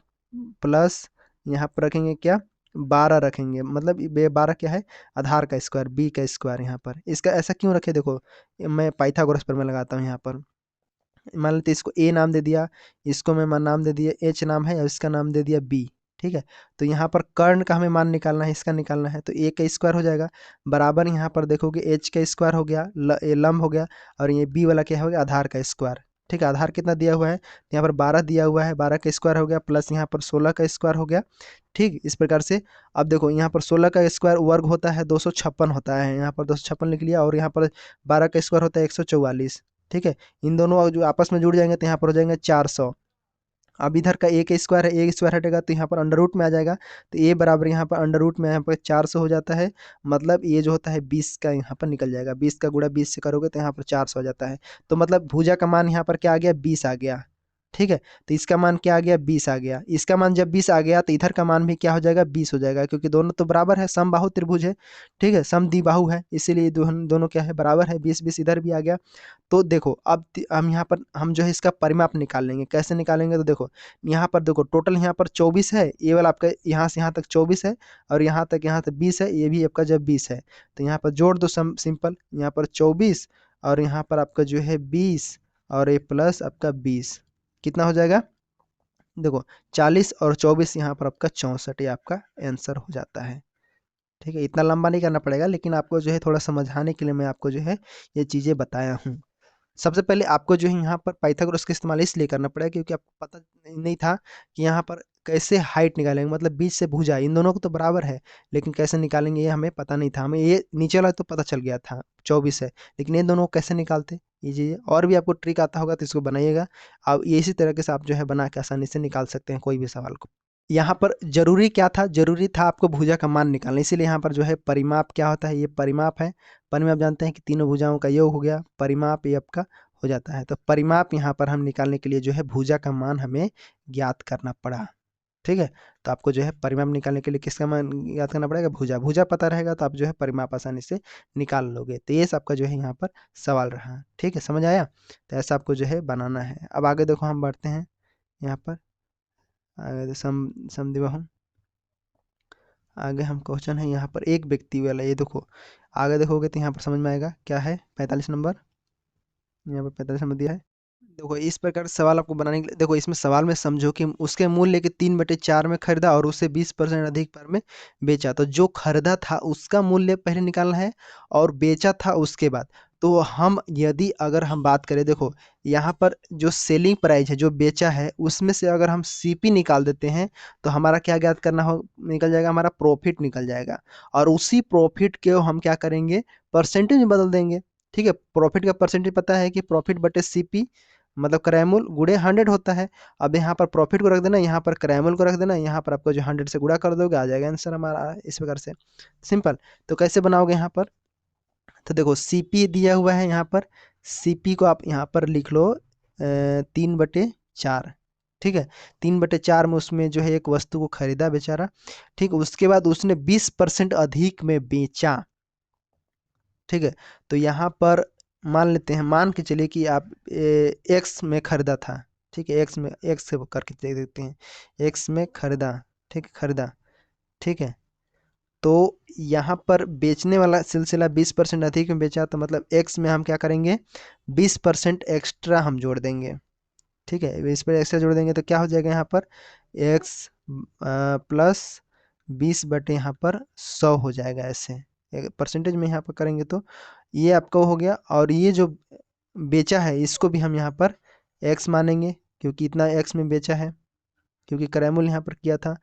प्लस यहाँ पर रखेंगे क्या, 12 रखेंगे, मतलब ये 12 क्या है, आधार का स्क्वायर, बी का स्क्वायर। यहाँ पर इसका ऐसा क्यों रखे, देखो मैं पाइथागोरस पर मैं लगाता हूँ। यहाँ पर मान लेते इसको ए नाम दे दिया, इसको मैं नाम दे दिया एच नाम है, और इसका नाम दे दिया बी। ठीक है, तो यहाँ पर कर्ण का हमें मान निकालना है, इसका निकालना है, तो ए का स्क्वायर हो जाएगा बराबर, यहाँ पर देखोगे एच का स्क्वायर हो गया, ये लंब हो गया, और ये बी वाला क्या हो गया, आधार का स्क्वायर। ठीक है, आधार कितना दिया हुआ है, यहाँ पर 12 दिया हुआ है, 12 का स्क्वायर हो गया, प्लस यहाँ पर 16 का स्क्वायर हो गया। ठीक, इस प्रकार से अब देखो यहाँ पर 16 का स्क्वायर वर्ग होता है 256 होता है, यहाँ पर 256 लिख लिया, और यहाँ पर 12 का स्क्वायर होता है 144। ठीक है, इन दोनों जो आपस में जुड़ जाएंगे तो यहाँ पर हो जाएंगे 400। अब इधर का ए का स्क्वायर है, ए स्क्वायर हटेगा तो यहाँ पर अंडर रूट में आ जाएगा, तो ए बराबर यहाँ पर अंडर रूट में यहाँ पर 400 हो जाता है, मतलब ये जो होता है 20 का यहाँ पर निकल जाएगा, 20 का गुणा 20 से करोगे तो यहाँ पर 400 हो जाता है। तो मतलब भुजा का मान यहाँ पर क्या आ गया, 20 आ गया। ठीक है, तो इसका मान क्या आ गया, 20 आ गया। इसका मान जब 20 आ गया तो इधर का मान भी क्या हो जाएगा, 20 हो जाएगा, क्योंकि दोनों तो बराबर है, समबाहु त्रिभुज है। ठीक है, समद्विबाहु है, इसीलिए दोनों क्या है, बराबर है, 20 20 इधर भी आ गया। तो देखो अब हम यहाँ पर हम जो है इसका परिमाप निकाल लेंगे, कैसे निकालेंगे, तो देखो यहाँ पर देखो टोटल यहाँ पर 24 है, ये वाला आपका यहाँ से यहाँ तक 24 है, और यहाँ तक 20 है, ये भी आपका जब 20 है तो यहाँ पर जोड़ दो, सिंपल, यहाँ पर 24 और यहाँ पर आपका जो है 20, और ये प्लस आपका 20, कितना हो जाएगा, देखो 40 और 24 यहाँ पर आपका 64, ये आपका आंसर हो जाता है। ठीक है, इतना लंबा नहीं करना पड़ेगा, लेकिन आपको जो है थोड़ा समझाने के लिए मैं आपको जो है ये चीज़ें बताया हूँ। सबसे पहले आपको जो है यहाँ पर पाइथागोरस का इस्तेमाल इसलिए करना पड़ेगा क्योंकि आपको पता नहीं था कि यहाँ पर कैसे हाइट निकालेंगे, मतलब बीच से भुजा इन दोनों को तो बराबर है, लेकिन कैसे निकालेंगे ये हमें पता नहीं था। हमें ये नीचे वाला तो पता चल गया था 24 है, लेकिन ये दोनों को कैसे निकालते, ये चीज़ें और भी आपको ट्रिक आता होगा तो इसको बनाइएगा। अब ये इसी तरीके से आप जो है बना के आसानी से निकाल सकते हैं कोई भी सवाल को। यहाँ पर जरूरी क्या था, जरूरी था आपको भुजा का मान निकालना, इसीलिए यहाँ पर जो है परिमाप क्या होता है, ये परिमाप है। परिमाप जानते हैं कि तीनों भुजाओं का योग हो गया, परिमाप ये आपका हो जाता है। तो परिमाप यहाँ पर हम निकालने के लिए जो है भुजा का मान हमें ज्ञात करना पड़ा। ठीक है, तो आपको जो है परिमाप निकालने के लिए किसका मान ज्ञात करना पड़ेगा, भुजा। भुजा पता रहेगा तो आप जो है परिमाप आसानी से निकाल लोगे। तो ये आपका जो है यहाँ पर सवाल रहा। ठीक है, समझ आया, तो ऐसा आपको जो है बनाना है। अब आगे देखो हम बढ़ते हैं यहाँ पर आगे समद्विबाहु, आगे हम क्वेश्चन है यहाँ पर एक व्यक्ति वाला, ये देखो आगे देखोगे तो यहाँ पर समझ में आएगा क्या है, 45 नंबर, यहाँ पर 45 नंबर दिया है। देखो इस प्रकार से सवाल आपको बनाने के लिए, देखो इसमें सवाल में समझो कि उसके मूल्य के 3/4 में खरीदा और उसे 20% अधिक दर में बेचा। तो जो खरीदा था उसका मूल्य पहले निकालना है और बेचा था उसके बाद। तो हम यदि अगर हम बात करें, देखो यहाँ पर जो सेलिंग प्राइस है जो बेचा है उसमें से अगर हम सीपी निकाल देते हैं तो हमारा क्या ज्ञात करना हो, निकल जाएगा हमारा प्रॉफिट निकल जाएगा, और उसी प्रॉफिट को हम क्या करेंगे, परसेंटेज में बदल देंगे। ठीक है, प्रॉफिट का परसेंटेज पता है कि प्रॉफिट बटे सीपी मतलब क्रैमूल गुणे 100 होता है। अब यहाँ पर प्रॉफिट को रख देना, यहाँ पर क्रैमूल को रख देना, यहाँ पर आपको जो 100 से गुणा कर दोगे आ जाएगा आंसर हमारा, इस प्रकार से सिंपल। तो कैसे बनाओगे यहाँ पर, तो देखो सीपी दिया हुआ है, यहाँ पर सीपी को आप यहाँ पर लिख लो 3/4। ठीक है, 3/4 में उसमें जो है एक वस्तु को खरीदा बेचारा। ठीक, उसके बाद उसने 20% अधिक में बेचा। ठीक है, तो यहाँ पर मान लेते हैं, मान के चलिए कि आप एक्स में खरीदा था। ठीक है, एक्स में, एक्स से करके देख देते हैं, एक्स में खरीदा। ठीक है, खरीदा। ठीक है, तो यहाँ पर बेचने वाला सिलसिला 20% अधिक में बेचा, तो मतलब एक्स में हम क्या करेंगे, 20% एक्स्ट्रा हम जोड़ देंगे। ठीक है, 20% एक्स्ट्रा जोड़ देंगे तो क्या हो जाएगा यहाँ पर एक्स प्लस 20 बटे यहाँ पर 100 हो जाएगा। ऐसे परसेंटेज में यहाँ पर करेंगे तो ये आपका हो गया, और ये जो बेचा है इसको भी हम यहाँ पर एक्स मानेंगे क्योंकि इतना एक्स में बेचा है, क्योंकि क्रय मूल्य यहाँ पर किया था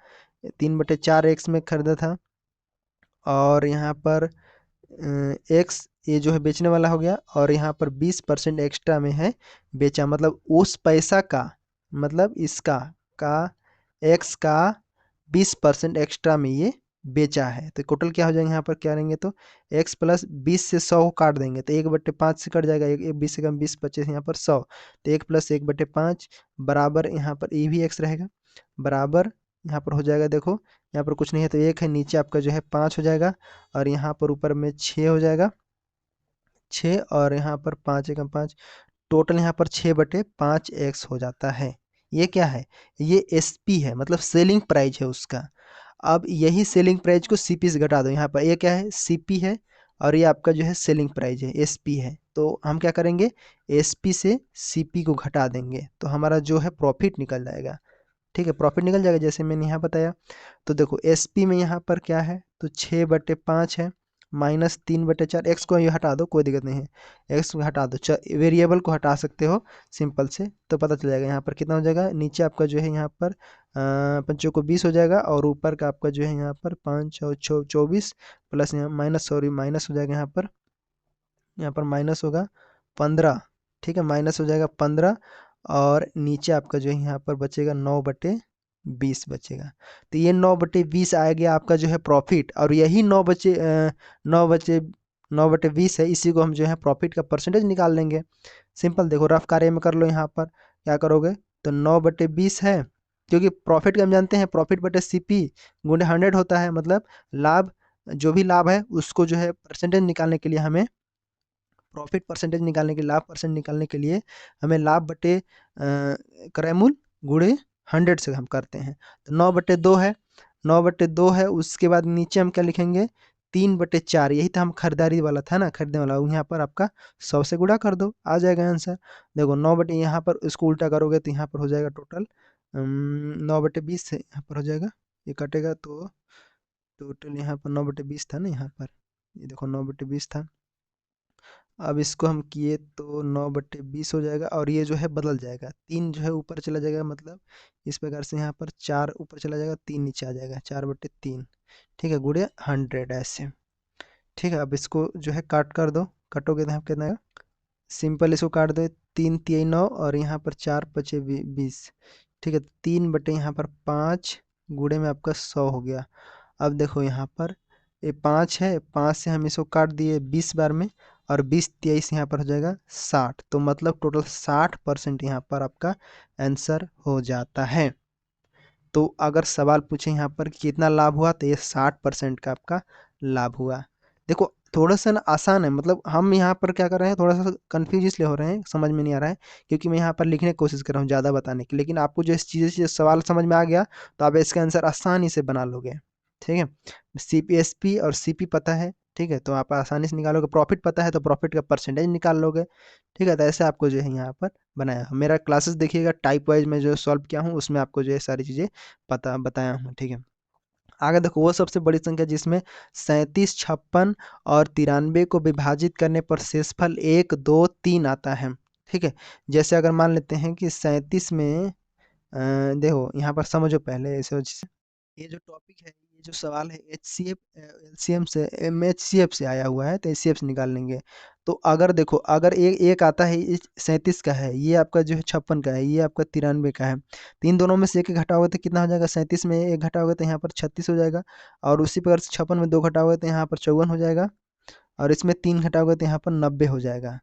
3/4 एक्स में खरीदा था, और यहाँ पर एक्स ये जो है बेचने वाला हो गया, और यहाँ पर 20% एक्स्ट्रा में है बेचा, मतलब उस पैसा का, मतलब इसका का एक्स का 20% एक्स्ट्रा में ये बेचा है। तो टोटल क्या हो जाएगा, यहाँ पर क्या करेंगे तो x प्लस 20 से 100 को काट देंगे तो 1/5 से कट जाएगा, 20 से कम 20 25 यहाँ पर 100, तो 1 प्लस 1/5 बराबर यहाँ पर ये भी x रहेगा, बराबर यहाँ पर हो जाएगा, देखो यहाँ पर कुछ नहीं है तो 1 है, नीचे आपका जो है 5 हो जाएगा, और यहाँ पर ऊपर में 6 हो जाएगा, 6 और यहाँ पर 5 एकम 5, टोटल यहाँ पर 6/5 x हो जाता है। ये क्या है, ये एसपी है, मतलब सेलिंग प्राइस है उसका। अब यही सेलिंग प्राइस को सीपी से घटा दो, यहाँ पर ये क्या है, सीपी है, और ये आपका जो है सेलिंग प्राइस है, एसपी है। तो हम क्या करेंगे, एसपी से सीपी को घटा देंगे, तो हमारा जो है प्रॉफिट निकल जाएगा। ठीक है, प्रॉफिट निकल जाएगा जैसे मैंने यहाँ बताया। तो देखो एसपी में यहाँ पर क्या है, तो 6/5 है, -3/4, एक्स को ये हटा दो, कोई दिक्कत नहीं है, एक्स को हटा दो, वेरिएबल को हटा सकते हो सिंपल से, तो पता चल जाएगा यहाँ पर कितना हो जाएगा। नीचे आपका जो है यहाँ पर 5 को 20 हो जाएगा, और ऊपर का आपका जो है यहाँ पर 5 और 24, प्लस यहाँ माइनस, सॉरी माइनस हो जाएगा यहाँ पर माइनस होगा 15। ठीक है, माइनस हो जाएगा 15, और नीचे आपका जो है यहाँ पर बचेगा 9/20 बचेगा। तो ये 9/20 आ गया आपका जो है प्रॉफिट, और यही 9/20 है, इसी को हम जो है प्रॉफिट का परसेंटेज निकाल लेंगे। सिंपल, देखो रफ कार्य में कर लो, यहाँ पर क्या करोगे, तो 9/20 है, क्योंकि प्रॉफिट का हम जानते हैं प्रॉफिट बटे सीपी गुणे 100 होता है, मतलब लाभ, जो भी लाभ है उसको जो है परसेंटेज निकालने के लिए हमें, प्रॉफिट परसेंटेज निकालने के लिए, लाभ परसेंट निकालने के लिए हमें लाभ बटे क्रय मूल गुणे 100 से हम करते हैं। तो 9/2 है, 9/2 है, उसके बाद नीचे हम क्या लिखेंगे, 3/4, यही तो हम खरीदारी वाला था ना, खरीदने वाला, यहाँ पर आपका 100 से गुणा कर दो, आ जाएगा आंसर। देखो 9 यहाँ पर इसको उल्टा करोगे तो यहाँ पर हो जाएगा टोटल 9/20 से यहाँ पर हो जाएगा, ये कटेगा तो टोटल यहाँ पर 9/20 था ना, यहाँ पर ये देखो 9/20 था। अब इसको हम किए तो 9/20 हो जाएगा, और ये जो है बदल जाएगा, 3 जो है ऊपर चला जाएगा, मतलब इस प्रकार से यहाँ पर 4 ऊपर चला जाएगा, 3 नीचे आ जाएगा, 4/3। ठीक है, गुणे 100 ऐसे। ठीक है, अब इसको जो है काट कर दो, कटोगे तो यहाँ कितना आएगा, सिंपल इसको काट दो, 3×3 = 9, और यहाँ पर 4×5 = 20। ठीक है, 3 बटे यहाँ पर 5 गुणे में आपका 100 हो गया। अब देखो यहाँ पर ये 5 है, 5 से हम इसको काट दिए 20 बार में, और 20×23 यहाँ पर हो जाएगा 60, तो मतलब टोटल 60% यहाँ पर आपका आंसर हो जाता है। तो अगर सवाल पूछे यहाँ पर कि कितना लाभ हुआ, तो ये 60% का आपका लाभ हुआ। देखो थोड़ा सा ना आसान है, मतलब हम यहाँ पर क्या कर रहे हैं, थोड़ा सा कंफ्यूज इसलिए हो रहे हैं, समझ में नहीं आ रहा है, क्योंकि मैं यहाँ पर लिखने की कोशिश कर रहा हूँ ज़्यादा बताने की, लेकिन आपको जो इस चीज़ से सवाल समझ में आ गया, तो आप इसका आंसर आसानी से बना लोगे। ठीक है, सीपीएसपी और सीपी पता है, ठीक है, तो आप आसानी से निकालोगे, प्रॉफिट पता है तो प्रॉफिट का परसेंटेज निकाल लोगे। ठीक है, तो ऐसे आपको जो है यहाँ पर बनाया। मेरा क्लासेस देखिएगा, टाइप वाइज में जो सॉल्व किया हूँ उसमें आपको जो है सारी चीज़ें पता बताया हूँ। ठीक है, आगे देखो, वो सबसे बड़ी संख्या जिसमें 37, 56 और 93 को विभाजित करने पर शेषफल 1, 2, 3 आता है। ठीक है, जैसे अगर मान लेते हैं कि 37 में देखो यहाँ पर समझो पहले ऐसे ये जो टॉपिक है, ये जो सवाल है एचसीएफ एलसीएम से एमएचसीएफ से आया हुआ है, तो एचसीएफ से निकाल लेंगे। तो अगर देखो, अगर एक एक आता है, 37 का है, ये आपका जो है 56 का है, ये आपका 93 का है, तो इन दोनों में से एक घटाओगे तो कितना हो जाएगा, 37 में एक घटाओगे तो यहाँ पर 36 हो जाएगा, और उसी प्रकार से 56 में 2 घटाओगे तो यहाँ पर 54 हो जाएगा, और इसमें 3 घटाओगे तो यहाँ पर 90 हो जाएगा।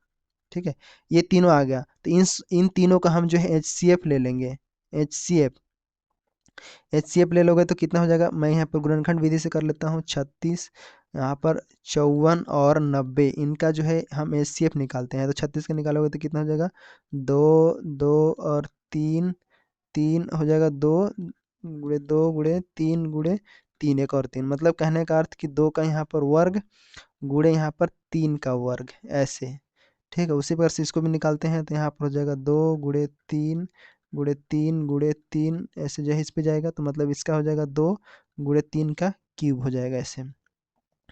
ठीक है, ये तीनों आ गया, तो इन तीनों का हम जो है एचसीएफ ले लेंगे। एचसीएफ एचसीएफ ले लोगे तो कितना हो जाएगा, मैं यहाँ पर गुणनखंड विधि से कर लेता हूँ, 36, यहाँ पर 54 और 90, इनका जो है हम एचसीएफ निकालते हैं, तो 36 का निकालोगे तो कितना हो जाएगा, 2, 2 और 3, 3 हो जाएगा, 2 गुणे 3 एक और 3, मतलब कहने का अर्थ कि 2 का यहाँ पर वर्ग गुणे यहाँ पर 3 का वर्ग, ऐसे। ठीक है, उसी प्रकार से इसको भी निकालते हैं, तो यहाँ पर हो जाएगा 2 गुणे 3 गुणे 3 गुणे 3, ऐसे जो है इस पे जाएगा, तो मतलब इसका हो जाएगा 2 गुणे 3 का क्यूब हो जाएगा ऐसे।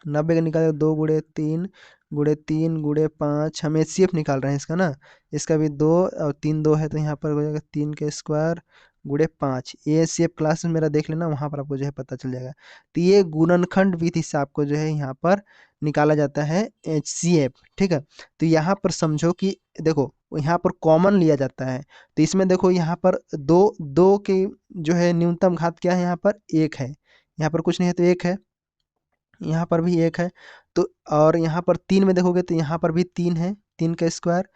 90 का निकालेगा, 2 गुणे 3 गुणे 3 गुणे 5, हम एचसीएफ निकाल रहे हैं इसका ना, इसका भी 2 और 3 2 है, तो यहाँ पर हो जाएगा 3 का स्क्वायर गुणे 5। ये एचसीएफ क्लास में मेरा देख लेना, वहाँ पर आपको जो है पता चल जाएगा। तो ये गुणनखंड विधि से आपको जो है यहाँ पर निकाला जाता है एचसीएफ। ठीक है, तो यहाँ पर समझो कि देखो यहाँ पर कॉमन लिया जाता है, तो इसमें देखो यहाँ पर दो दो के जो है न्यूनतम घात क्या है, यहाँ पर 1 है, यहाँ पर कुछ नहीं है तो 1 है, यहाँ पर भी 1 है, तो और यहाँ पर 3 में देखोगे तो यहाँ पर भी 3 है, 3 का स्क्वायर,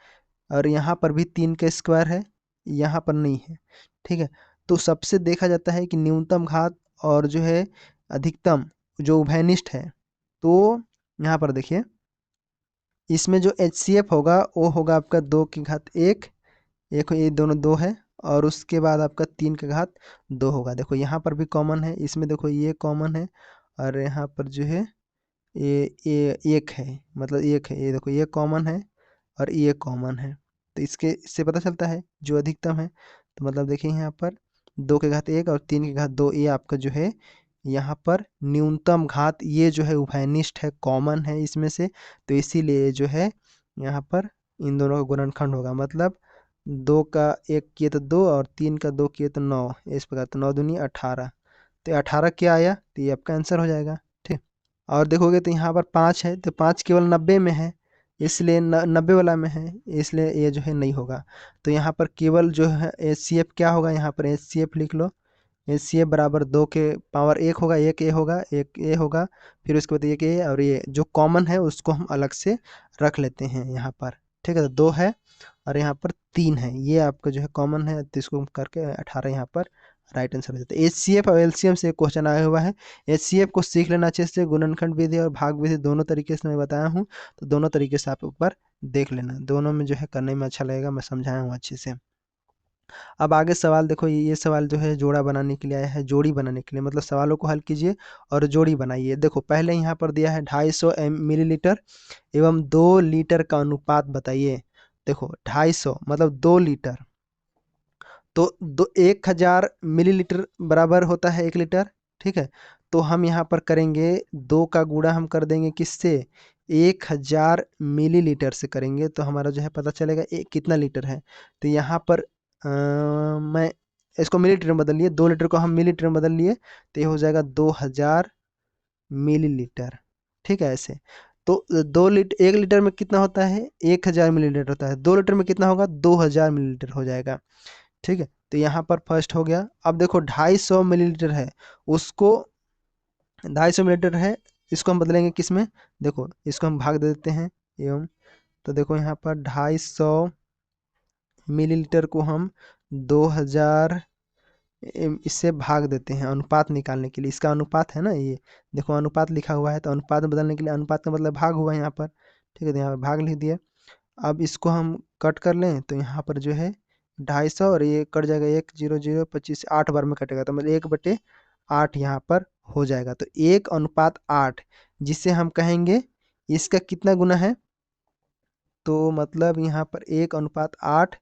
और यहाँ पर भी 3 का स्क्वायर है, यहाँ पर नहीं है। ठीक है, तो सबसे देखा जाता है कि न्यूनतम घात और जो है अधिकतम जो उभयनिष्ठ है, तो यहाँ पर देखिए, इसमें जो एचसीएफ होगा वो होगा आपका 2 की घात 1, एक ये दोनों 2 है, और उसके बाद आपका 3 का घात 2 होगा। देखो यहाँ पर भी कॉमन है, इसमें देखो ये कॉमन है और यहाँ पर जो है ये एक है, मतलब एक है, ये देखो ये कॉमन है और ये कॉमन है। तो इससे पता चलता है जो अधिकतम है। तो मतलब देखिए यहाँ पर 2 के घात 1 और 3 के घात 2, ये आपका जो है यहाँ पर न्यूनतम घात, ये जो है उभयनिष्ठ है, कॉमन है इसमें से। तो इसीलिए जो है यहाँ पर इन दोनों का गुणनखंड होगा। मतलब 2 का 1 किए तो 2 और 3 का 2 किए तो 9, इस प्रकार। तो 9 दूनी 18, तो 18 क्या आया, तो ये आपका आंसर हो जाएगा। ठीक। और देखोगे तो यहाँ पर 5 है, तो 5 केवल 90 में है, इसलिए 90 वाला में है, इसलिए ये जो है नहीं होगा। तो यहाँ पर केवल जो है HCF क्या होगा, यहाँ पर HCF लिख लो। HCF बराबर 2 के पावर 1 होगा, एक ए होगा, एक ए होगा, फिर उसके बाद एक ए, और ये जो कॉमन है उसको हम अलग से रख लेते हैं यहाँ पर। ठीक है, तो 2 है और यहाँ पर 3 है, ये आपका जो है कॉमन है, तो इसको करके 18 यहाँ पर राइट आंसर हो जाता है। HCF और LCM से क्वेश्चन आया हुआ है। HCF को सीख लेना अच्छे से, गुणनखंड विधि और भाग विधि दोनों तरीके से मैं बताया हूँ, तो दोनों तरीके से आप ऊपर देख लेना, दोनों में जो है करने में अच्छा लगेगा, मैं समझाया हूँ अच्छे से। अब आगे सवाल देखो, ये सवाल जो है जोड़ा बनाने के लिए आया है, जोड़ी बनाने के लिए, मतलब सवालों को हल कीजिए और जोड़ी बनाइए। देखो पहले यहाँ पर दिया है 250 मिलीलीटर एवं 2 लीटर का अनुपात बताइए। देखो 250 मतलब 2 लीटर, तो 1000 मिलीलीटर बराबर होता है 1 लीटर। ठीक है, तो हम यहाँ पर करेंगे 2 का गुणा हम कर देंगे किससे, 1000 मिलीलीटर से करेंगे, तो हमारा जो है पता चलेगा कितना लीटर है। तो यहाँ पर मैं इसको मिलीलीटर में बदल लिए, 2 लीटर को हम मिलीलीटर में बदल लिए, तो ये हो जाएगा 2000 मिलीलीटर। ठीक है, ऐसे। तो 2 लीटर, 1 लीटर में कितना होता है, 1000 मिलीलीटर होता है, 2 लीटर में कितना होगा, 2000 मिलीलीटर हो जाएगा। ठीक है, तो यहाँ पर फर्स्ट हो गया। अब देखो 250 मिलीलीटर है, उसको 250 मिलीलीटर है, इसको हम बदलेंगे किस में, देखो इसको हम भाग दे देते हैं एवं, तो देखो यहाँ पर 250 मिलीलीटर को हम 2000 इससे भाग देते हैं अनुपात निकालने के लिए, इसका अनुपात है ना ये, देखो अनुपात लिखा हुआ है, तो अनुपात में बदलने के लिए, अनुपात का मतलब भाग हुआ है यहाँ पर। ठीक है, तो यहाँ पर भाग लिख दिया। अब इसको हम कट कर लें, तो यहाँ पर जो है 250 और ये कट जाएगा, 1 0 0 25, 8 बार में कटेगा, तो मतलब 1/8 यहाँ पर हो जाएगा। तो 1:8, जिसे हम कहेंगे इसका कितना गुना है, तो मतलब यहाँ पर 1:8,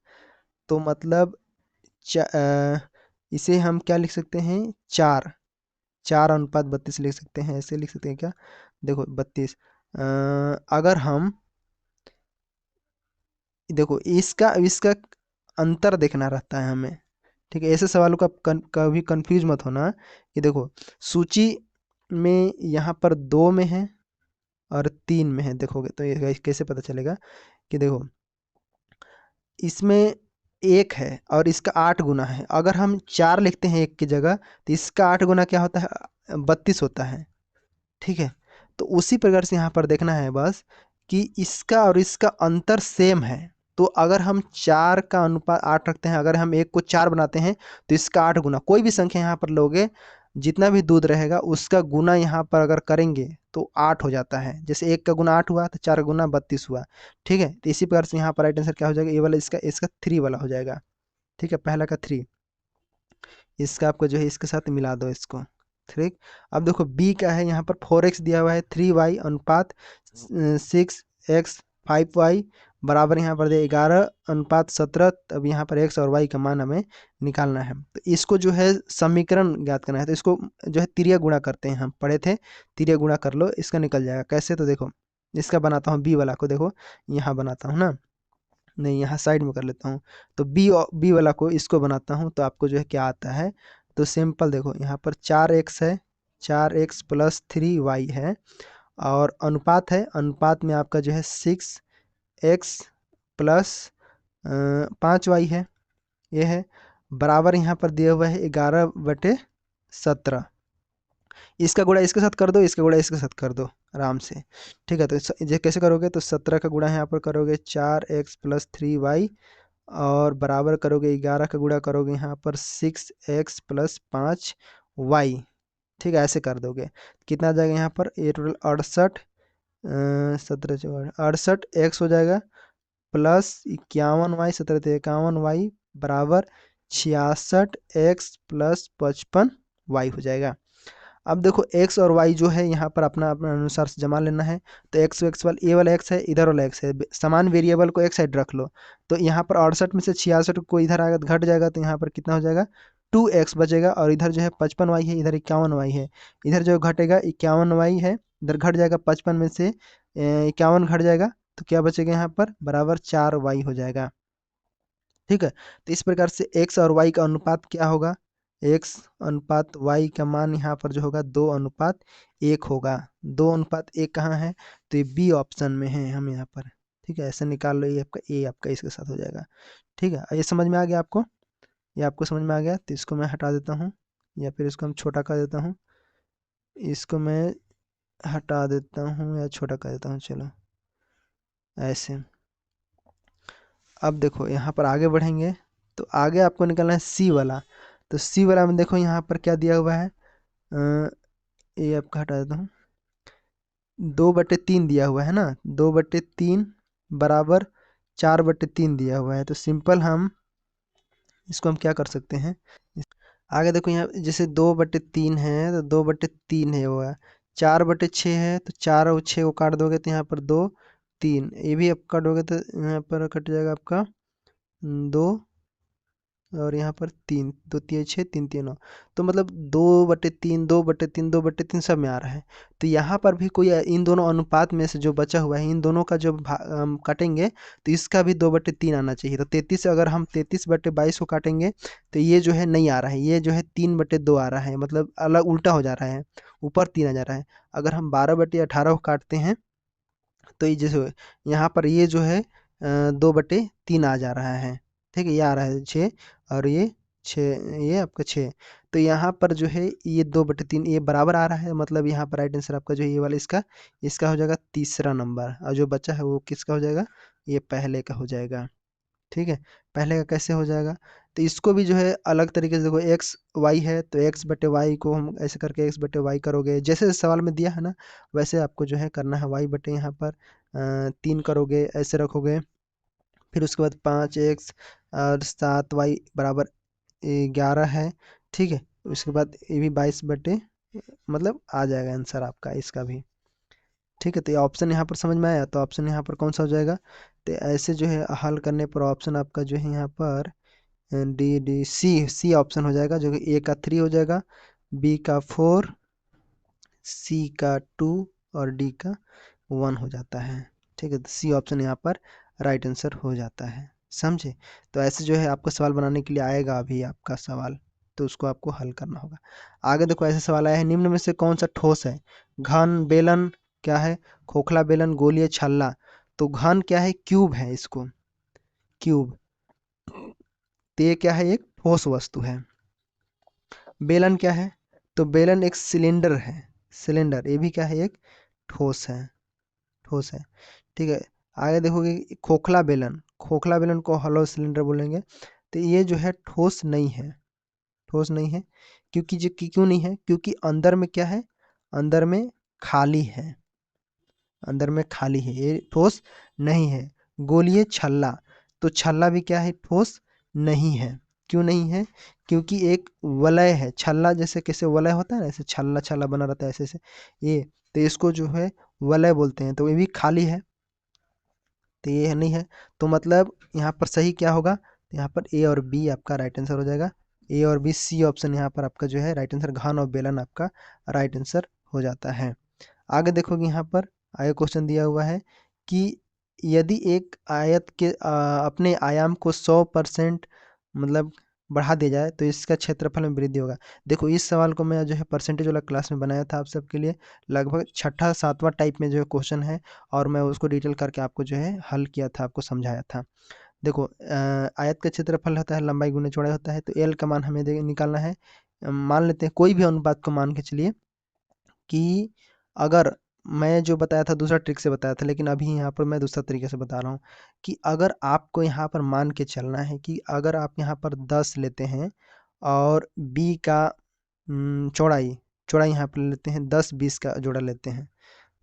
तो मतलब इसे हम क्या लिख सकते हैं, 4:32 लिख सकते हैं, ऐसे लिख सकते हैं क्या, देखो 32। अगर हम देखो इसका इसका अंतर देखना रहता है हमें। ठीक है, ऐसे सवालों का कभी कंफ्यूज मत होना कि देखो सूची में यहाँ पर 2 में है और 3 में है, देखोगे तो ये कैसे पता चलेगा कि देखो इसमें 1 है और इसका 8 गुना है, अगर हम 4 लिखते हैं 1 की जगह, तो इसका 8 गुना क्या होता है, 32 होता है। ठीक है, तो उसी प्रकार से यहाँ पर देखना है बस कि इसका और इसका अंतर सेम है। तो अगर हम 4 का अनुपात 8 रखते हैं, अगर हम 1 को 4 बनाते हैं, तो इसका 8 गुना, कोई भी संख्या यहाँ पर लोगे, जितना भी दूध रहेगा उसका गुना यहाँ पर अगर करेंगे तो 8 हो जाता है। जैसे 1 का गुना 8 हुआ, तो 4 का गुना 32 हुआ। ठीक है, तो इसी प्रकार से यहाँ पर राइट आंसर क्या हो जाएगा, ये वाला इसका इसका 3 वाला हो जाएगा। ठीक है, पहला का 3, इसका आपको जो है इसके साथ मिला दो इसको। ठीक, अब देखो बी का है, यहाँ पर 4x दिया हुआ है, 3y अनुपात 6x 5y बराबर यहाँ पर दे 11:17। अब यहाँ पर x और y का मान हमें निकालना है, तो इसको जो है समीकरण ज्ञात करना है, तो इसको जो है तिर्यक गुणा करते हैं, हम पढ़े थे तिर्यक गुणा कर लो, इसका निकल जाएगा। कैसे, तो देखो इसका बनाता हूँ बी वाला को, देखो यहाँ बनाता हूँ ना, नहीं यहाँ साइड में कर लेता हूँ, तो बी वाला को इसको बनाता हूँ, तो आपको जो है क्या आता है, तो सिंपल देखो यहाँ पर 4x है, 4x + 3y है, और अनुपात है, अनुपात में आपका जो है 6x + 5y है, ये है, बराबर यहाँ पर दिया हुआ है 11/17। इसका गुणा इसके साथ कर दो, इसका गुणा इसके साथ कर दो आराम से। ठीक है, तो ये कैसे करोगे, तो 17 का गुणा यहाँ पर करोगे 4x + 3y, और बराबर करोगे 11 का गुणा करोगे यहाँ पर 6x + 5y। ठीक है, ऐसे कर दोगे, कितना आ जाएगा यहाँ पर, ये टोटल 68, 68 x हो जाएगा, + 51y, 17 × 51y बराबर 66x+55y हो जाएगा। अब देखो x और y जो है यहाँ पर अपना अपना अनुसार से जमा लेना है। तो x वाला ये वाला x है, इधर वाला x है, समान वेरिएबल को एक साइड रख लो। तो यहाँ पर 68 में से 66 को इधर आएगा तो घट जाएगा, तो यहाँ पर कितना हो जाएगा 2x बचेगा। और इधर जो है 55y है, इधर 51y है, इधर जो घटेगा 51y है, इधर घट जाएगा 55 में से 51 घट जाएगा, तो क्या बचेगा यहाँ पर बराबर 4y हो जाएगा। ठीक है, तो इस प्रकार से x और y का अनुपात क्या होगा, x अनुपात y का मान यहाँ पर जो होगा 2:1 होगा। 2:1 कहाँ है, तो ये बी ऑप्शन में है हम यहाँ पर। ठीक है, ऐसे निकाल लो, ये आपका ए आपका इसके साथ हो जाएगा। ठीक है, ये समझ में आ गया आपको, ये आपको समझ में आ गया, तो इसको मैं हटा देता हूँ, या फिर इसको हम छोटा कर देता हूँ, इसको मैं हटा देता हूँ या छोटा कर देता हूँ, चलो ऐसे। अब देखो यहाँ पर आगे बढ़ेंगे, तो आगे आपको निकालना है सी वाला। तो सी वाला में देखो यहाँ पर क्या दिया हुआ है, ये आपका हटा देता हूँ, 2/3 दिया हुआ है ना, 2/3 बराबर 4/3 दिया हुआ है। तो सिंपल हम इसको हम क्या कर सकते हैं, आगे देखो यहाँ जैसे 2/3 है तो 2/3 है हुआ, 4/6 है तो 4 और 6 को काट दोगे तो यहाँ पर 2 3, ये भी आप काटोगे तो यहाँ पर कट जाएगा आपका 2 और यहाँ पर 3, 2 3 6 3 3 9, तो मतलब 2/3 2/3 2/3 सब में आ रहा है। तो यहाँ पर भी कोई इन दोनों अनुपात में से जो बचा हुआ है, इन दोनों का जब काटेंगे तो इसका भी 2/3 आना चाहिए। तो 33 से अगर हम 33/22 को काटेंगे तो ये जो है नहीं आ रहा है, ये जो है 3/2 आ रहा है, मतलब अलग उल्टा हो जा रहा है, ऊपर 3 आ जा रहा है। अगर हम 12/18 को काटते हैं तो ये जैसे यहाँ पर ये जो है 2/3 आ जा रहा है। ठीक है, ये आ रहा है 6 और ये 6, ये आपका 6। तो यहाँ पर जो है ये 2/3 ये बराबर आ रहा है, मतलब यहाँ पर राइट आंसर आपका जो है ये वाला इसका इसका हो जाएगा तीसरा नंबर, और जो बचा है वो किसका हो जाएगा, ये पहले का हो जाएगा। ठीक है, पहले का कैसे हो जाएगा, तो इसको भी जो है अलग तरीके से देखो, एक्स वाई है तो x/y को हम ऐसे करके x/y करोगे, जैसे सवाल में दिया है ना वैसे आपको जो है करना है। y/, यहाँ पर 3 करोगे, ऐसे रखोगे, फिर उसके बाद 5x और 7y बराबर 11 है। ठीक है, उसके बाद ये भी 22 मतलब आ जाएगा आंसर आपका इसका भी। ठीक है, तो ये ऑप्शन यहाँ पर समझ में आया, तो ऑप्शन यहाँ पर कौन सा हो जाएगा, तो ऐसे जो है हल करने पर ऑप्शन आपका जो है यहाँ पर डी डी सी ऑप्शन हो जाएगा, जो कि ए का 3 हो जाएगा, बी का 4, सी का 2 और डी का 1 हो जाता है। ठीक है, तो सी ऑप्शन यहाँ पर राइट आंसर हो जाता है, समझे। तो ऐसे जो है आपको सवाल बनाने के लिए आएगा अभी आपका सवाल, तो उसको आपको हल करना होगा। आगे देखो ऐसे सवाल आया है, निम्न में से कौन सा ठोस है, घन, बेलन, क्या है, खोखला, बेलन, गोलीय, छल्ला। तो घन क्या है, क्यूब है, इसको क्यूब, तो ये क्या है, एक ठोस वस्तु है। बेलन क्या है, तो बेलन एक सिलेंडर है, सिलेंडर, ये भी क्या है, एक ठोस है, ठोस है। ठीक है, आगे देखोगे खोखला बेलन, खोखला बेलन को हॉलो सिलेंडर बोलेंगे। तो ये जो है ठोस नहीं है, ठोस नहीं है, क्योंकि जो क्यों नहीं है, क्योंकि अंदर में क्या है, अंदर में खाली है, अंदर में खाली है, ये ठोस नहीं है। गोलीय छल्ला, तो छल्ला भी क्या है, ठोस नहीं है। क्यों नहीं है, क्योंकि एक वलय है, छल्ला जैसे कैसे वलय होता है ना, ऐसे छल्ला छल्ला बना रहता है ऐसे ऐसे, ये तो इसको जो है वलय बोलते हैं, तो ये भी खाली है, तो ये नहीं है। तो मतलब यहाँ पर सही क्या होगा, तो यहाँ पर ए और बी आपका राइट आंसर हो जाएगा, ए और बी, सी ऑप्शन यहाँ पर आपका जो है राइट आंसर, घन और बेलन आपका राइट आंसर हो जाता है। आगे देखोगे यहाँ पर आगे क्वेश्चन दिया हुआ है कि यदि एक आयत के अपने आयाम को 100% मतलब बढ़ा दिया जाए तो इसका क्षेत्रफल में वृद्धि होगा। देखो इस सवाल को मैं जो है परसेंटेज वाला क्लास में बनाया था आप सबके लिए, लगभग छठा सातवां टाइप में जो है क्वेश्चन है, और मैं उसको डिटेल करके आपको जो है हल किया था, आपको समझाया था। देखो आयत का क्षेत्रफल होता है लंबाई गुने चौड़ाई होता है, तो एल का मान हमें निकालना है। मान लेते हैं कोई भी अनुपात को मान के चलिए कि अगर मैं जो बताया था दूसरा ट्रिक से बताया था, लेकिन अभी यहाँ पर मैं दूसरा तरीके से बता रहा हूँ कि अगर आपको यहाँ पर मान के चलना है कि अगर आप यहाँ पर 10 लेते हैं और बी का चौड़ाई, चौड़ाई यहाँ पर लेते हैं 10 20 का जोड़ा लेते हैं,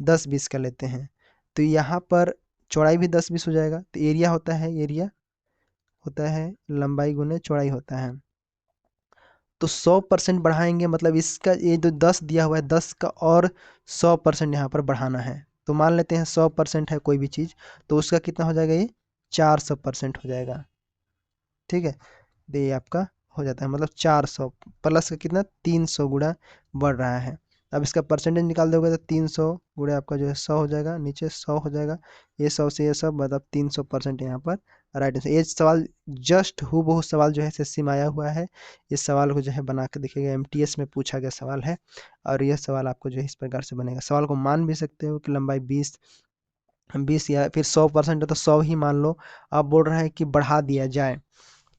10 20 का लेते हैं, तो यहाँ पर चौड़ाई भी 10 20 हो जाएगा, तो एरिया होता है, एरिया होता है लंबाई गुने चौड़ाई होता है। तो 100% बढ़ाएंगे, मतलब इसका ये जो 10 दिया हुआ है 10 का और 100% यहाँ पर बढ़ाना है। तो मान लेते हैं 100% है कोई भी चीज़, तो उसका कितना हो जाएगा, ये 400% हो जाएगा। ठीक है, तो ये आपका हो जाता है, मतलब 400 प्लस का कितना 300 गुणा बढ़ रहा है। अब इसका परसेंटेज निकाल दोगे तो 300 गुणा आपका जो है 100 हो जाएगा, नीचे 100 हो जाएगा, ये 100 से ये सब मतलब 300% यहाँ पर राइट आंसर। ये सवाल जस्ट हूबहू सवाल जो है एसएससी में आया हुआ है। इस सवाल को जो है बना के देखिएगा, एमटीएस में पूछा गया सवाल है, और यह सवाल आपको जो है इस प्रकार से बनेगा। सवाल को मान भी सकते हो कि लंबाई 20 या फिर 100% है तो 100 ही मान लो। अब बोल रहा है कि बढ़ा दिया जाए,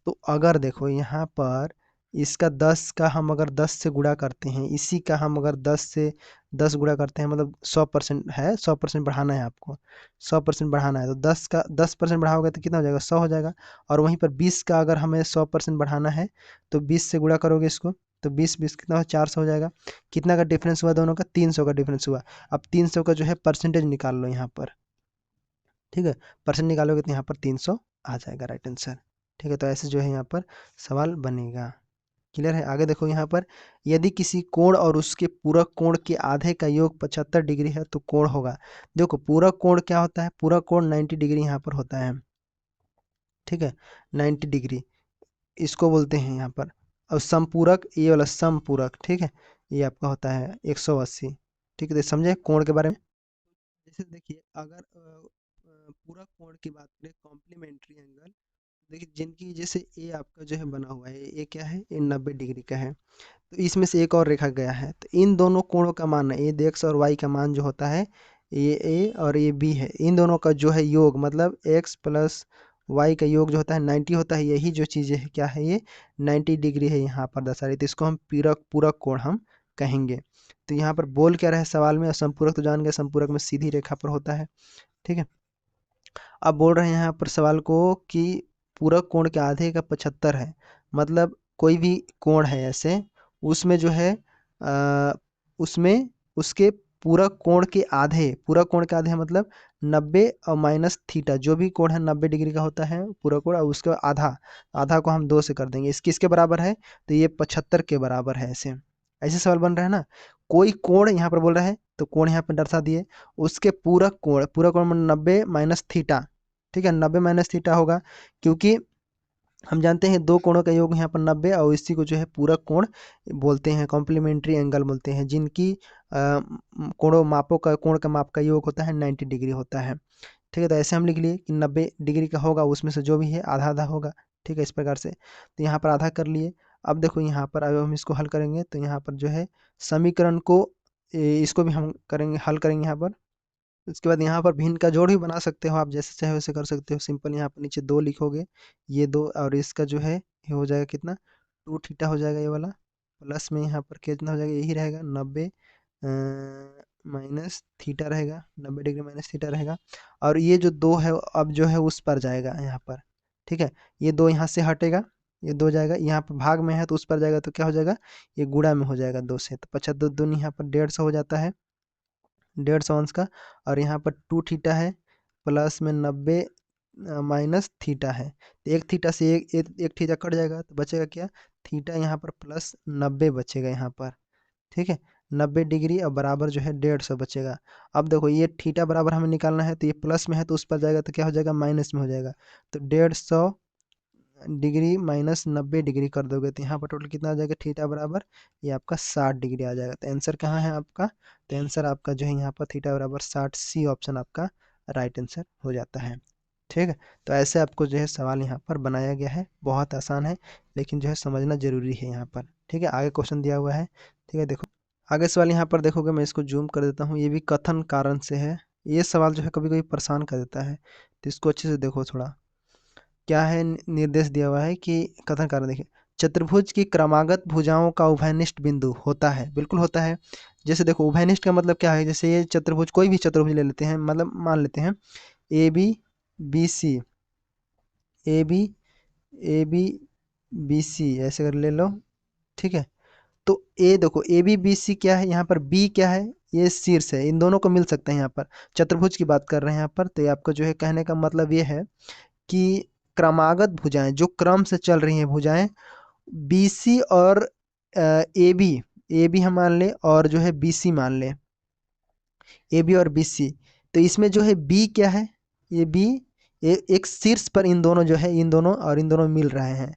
तो अगर देखो यहाँ पर इसका 10 का हम अगर 10 से गुणा करते हैं, इसी का हम अगर 10 से 10 गुणा करते हैं, मतलब 100% है, 100% बढ़ाना है आपको, 100% बढ़ाना है, तो 10 का 10% बढ़ाओगे तो कितना हो जाएगा, 100 हो जाएगा। और वहीं पर 20 का अगर हमें 100% बढ़ाना है तो 20 से गुणा करोगे इसको, तो 20 कितना हो, 400 हो जाएगा। कितना का डिफरेंस हुआ दोनों का, 300 का डिफरेंस हुआ। अब 300 का जो है परसेंटेज निकाल लो यहाँ पर। ठीक है, परसेंट निकालोगे तो यहाँ पर 300 आ जाएगा राइट आंसर। ठीक है, तो ऐसे जो है यहाँ पर सवाल बनेगा। क्लियर है। आगे देखो यहाँ पर, यदि किसी कोण और उसके पूरक कोण के आधे का योग 75 डिग्री है तो कोण होगा। देखो पूरक कोण क्या होता है, पूरक कोण 90 डिग्री यहाँ पर होता है। ठीक है, 90 डिग्री इसको बोलते हैं यहाँ पर। और समपूरक, ये वाला समपूरक, ठीक है, ये आपका होता है 180। ठीक है, तो समझे कोण के बारे में। जैसे देखिए अगर पूरक कोण की बात करें, कॉम्प्लीमेंट्री एंगल, देखिए जिनकी जैसे ए आपका जो है बना हुआ है, ये क्या है, ये 90 डिग्री का है, तो इसमें से एक और रेखा गया है, तो इन दोनों कोणों का मान है, ये एक्स और वाई का मान जो होता है, ये ए और ये बी है, इन दोनों का जो है योग, मतलब एक्स प्लस वाई का योग जो होता है 90 होता है। यही जो चीज़ें है क्या है, ये 90 डिग्री है यहाँ पर दर्शा रही, तो इसको हम पूरक पूरक कोण हम कहेंगे। तो यहाँ पर बोल क्या रहे संवाल में, संपूरक तो जान गए, संपूरक में सीधी रेखा पर होता है। ठीक है, अब बोल रहे हैं यहाँ पर सवाल को कि पूरक कोण के आधे का 75 है, मतलब कोई भी कोण है ऐसे, उसमें जो है उसमें उसके पूरक कोण के आधे, पूरक कोण के आधे मतलब 90 और माइनस थीटा, जो भी कोण है 90 डिग्री का होता है पूरक कोण, और उसका आधा, आधा को हम 2 से कर देंगे, इस किसके बराबर है, तो ये 75 के बराबर है। ऐसे ऐसे सवाल बन रहा है ना। कोई कोण यहाँ पर बोल रहा है, तो कोण यहाँ पर दर्शा दिए, उसके पूरक कोण में 90 माइनस थीटा। ठीक है, 90 माइनस थीटा होगा, क्योंकि हम जानते हैं दो कोणों का योग यहाँ पर 90, और इसी को जो है पूरक कोण बोलते हैं, कॉम्प्लीमेंट्री एंगल बोलते हैं, जिनकी कोणों मापों का कोण का माप का योग होता है 90 डिग्री होता है। ठीक है, तो ऐसे हम लिख लिए कि 90 डिग्री का होगा, उसमें से जो भी है आधा आधा होगा। ठीक है, इस प्रकार से तो यहाँ पर आधा कर लिए। अब देखो यहाँ पर अब हम इसको हल करेंगे, तो यहाँ पर जो है समीकरण को इसको भी हम करेंगे, हल करेंगे यहाँ पर। उसके बाद यहाँ पर भिन्न का जोड़ भी बना सकते हो आप, जैसे चाहे वैसे कर सकते हो। सिंपल यहाँ पर नीचे 2 लिखोगे, ये 2 और इसका जो है ये हो जाएगा कितना, 2 थीटा हो जाएगा ये वाला, प्लस में यहाँ पर कितना हो जाएगा, यही रहेगा 90 माइनस थीटा रहेगा, 90 डिग्री माइनस थीटा रहेगा। और ये जो 2 है अब जो है उस पर जाएगा यहाँ पर। ठीक है, ये 2 यहाँ से हटेगा, ये 2 जाएगा, यहाँ पर भाग में है तो उस पर जाएगा, तो क्या हो जाएगा, ये गुणा में हो जाएगा 2 से, तो 75 दूनी यहाँ पर 150 हो जाता है, 150 अंश का। और यहाँ पर 2 थीटा है, प्लस में 90 माइनस थीटा है, तो एक थीटा से एक थीटा कट जाएगा, तो बचेगा क्या, थीटा यहाँ पर प्लस 90 बचेगा यहाँ पर। ठीक है, 90 डिग्री और बराबर जो है 150 बचेगा। अब देखो ये थीटा बराबर हमें निकालना है, तो ये प्लस में है तो उस पर जाएगा, तो क्या हो जाएगा, माइनस में हो जाएगा, तो 150 डिग्री माइनस 90 डिग्री कर दोगे, तो यहाँ पर टोटल कितना आ जाएगा, थीटा बराबर ये आपका 60 डिग्री आ जाएगा। तो आंसर कहाँ है आपका, तो आंसर आपका जो है यहाँ पर थीटा बराबर 60, सी ऑप्शन आपका राइट आंसर हो जाता है। ठीक है, तो ऐसे आपको जो है सवाल यहाँ पर बनाया गया है, बहुत आसान है, लेकिन जो है समझना जरूरी है यहाँ पर। ठीक है, आगे क्वेश्चन दिया हुआ है। ठीक है, देखो आगे सवाल यहाँ पर देखोगे, मैं इसको जूम कर देता हूँ, ये भी कथन कारण से है। ये सवाल जो है कभी कभी परेशान कर देता है, तो इसको अच्छे से देखो थोड़ा। क्या है, निर्देश दिया हुआ है कि कथन कारण देखिए, चतुर्भुज की क्रमागत भुजाओं का उभयनिष्ठ बिंदु होता है, बिल्कुल होता है। जैसे देखो उभयनिष्ठ का मतलब क्या है, जैसे ये चतुर्भुज, कोई भी चतुर्भुज ले लेते हैं, मतलब मान लेते हैं A B B C, A B A B B C, ऐसे कर ले लो। ठीक है, तो ए देखो ए बी बी सी क्या है, यहाँ पर बी क्या है, ये शीर्ष है, इन दोनों को मिल सकते हैं यहाँ पर, चतुर्भुज की बात कर रहे हैं यहाँ पर। तो ये आपको जो है कहने का मतलब ये है कि क्रमागत भुजाएं, जो क्रम से चल रही हैं भुजाएं, BC और AB हम मान लें और जो है BC मान लें, AB और BC। तो इसमें जो है B क्या है, ये B एक शीर्ष पर इन दोनों जो है, इन दोनों और इन दोनों मिल रहे हैं,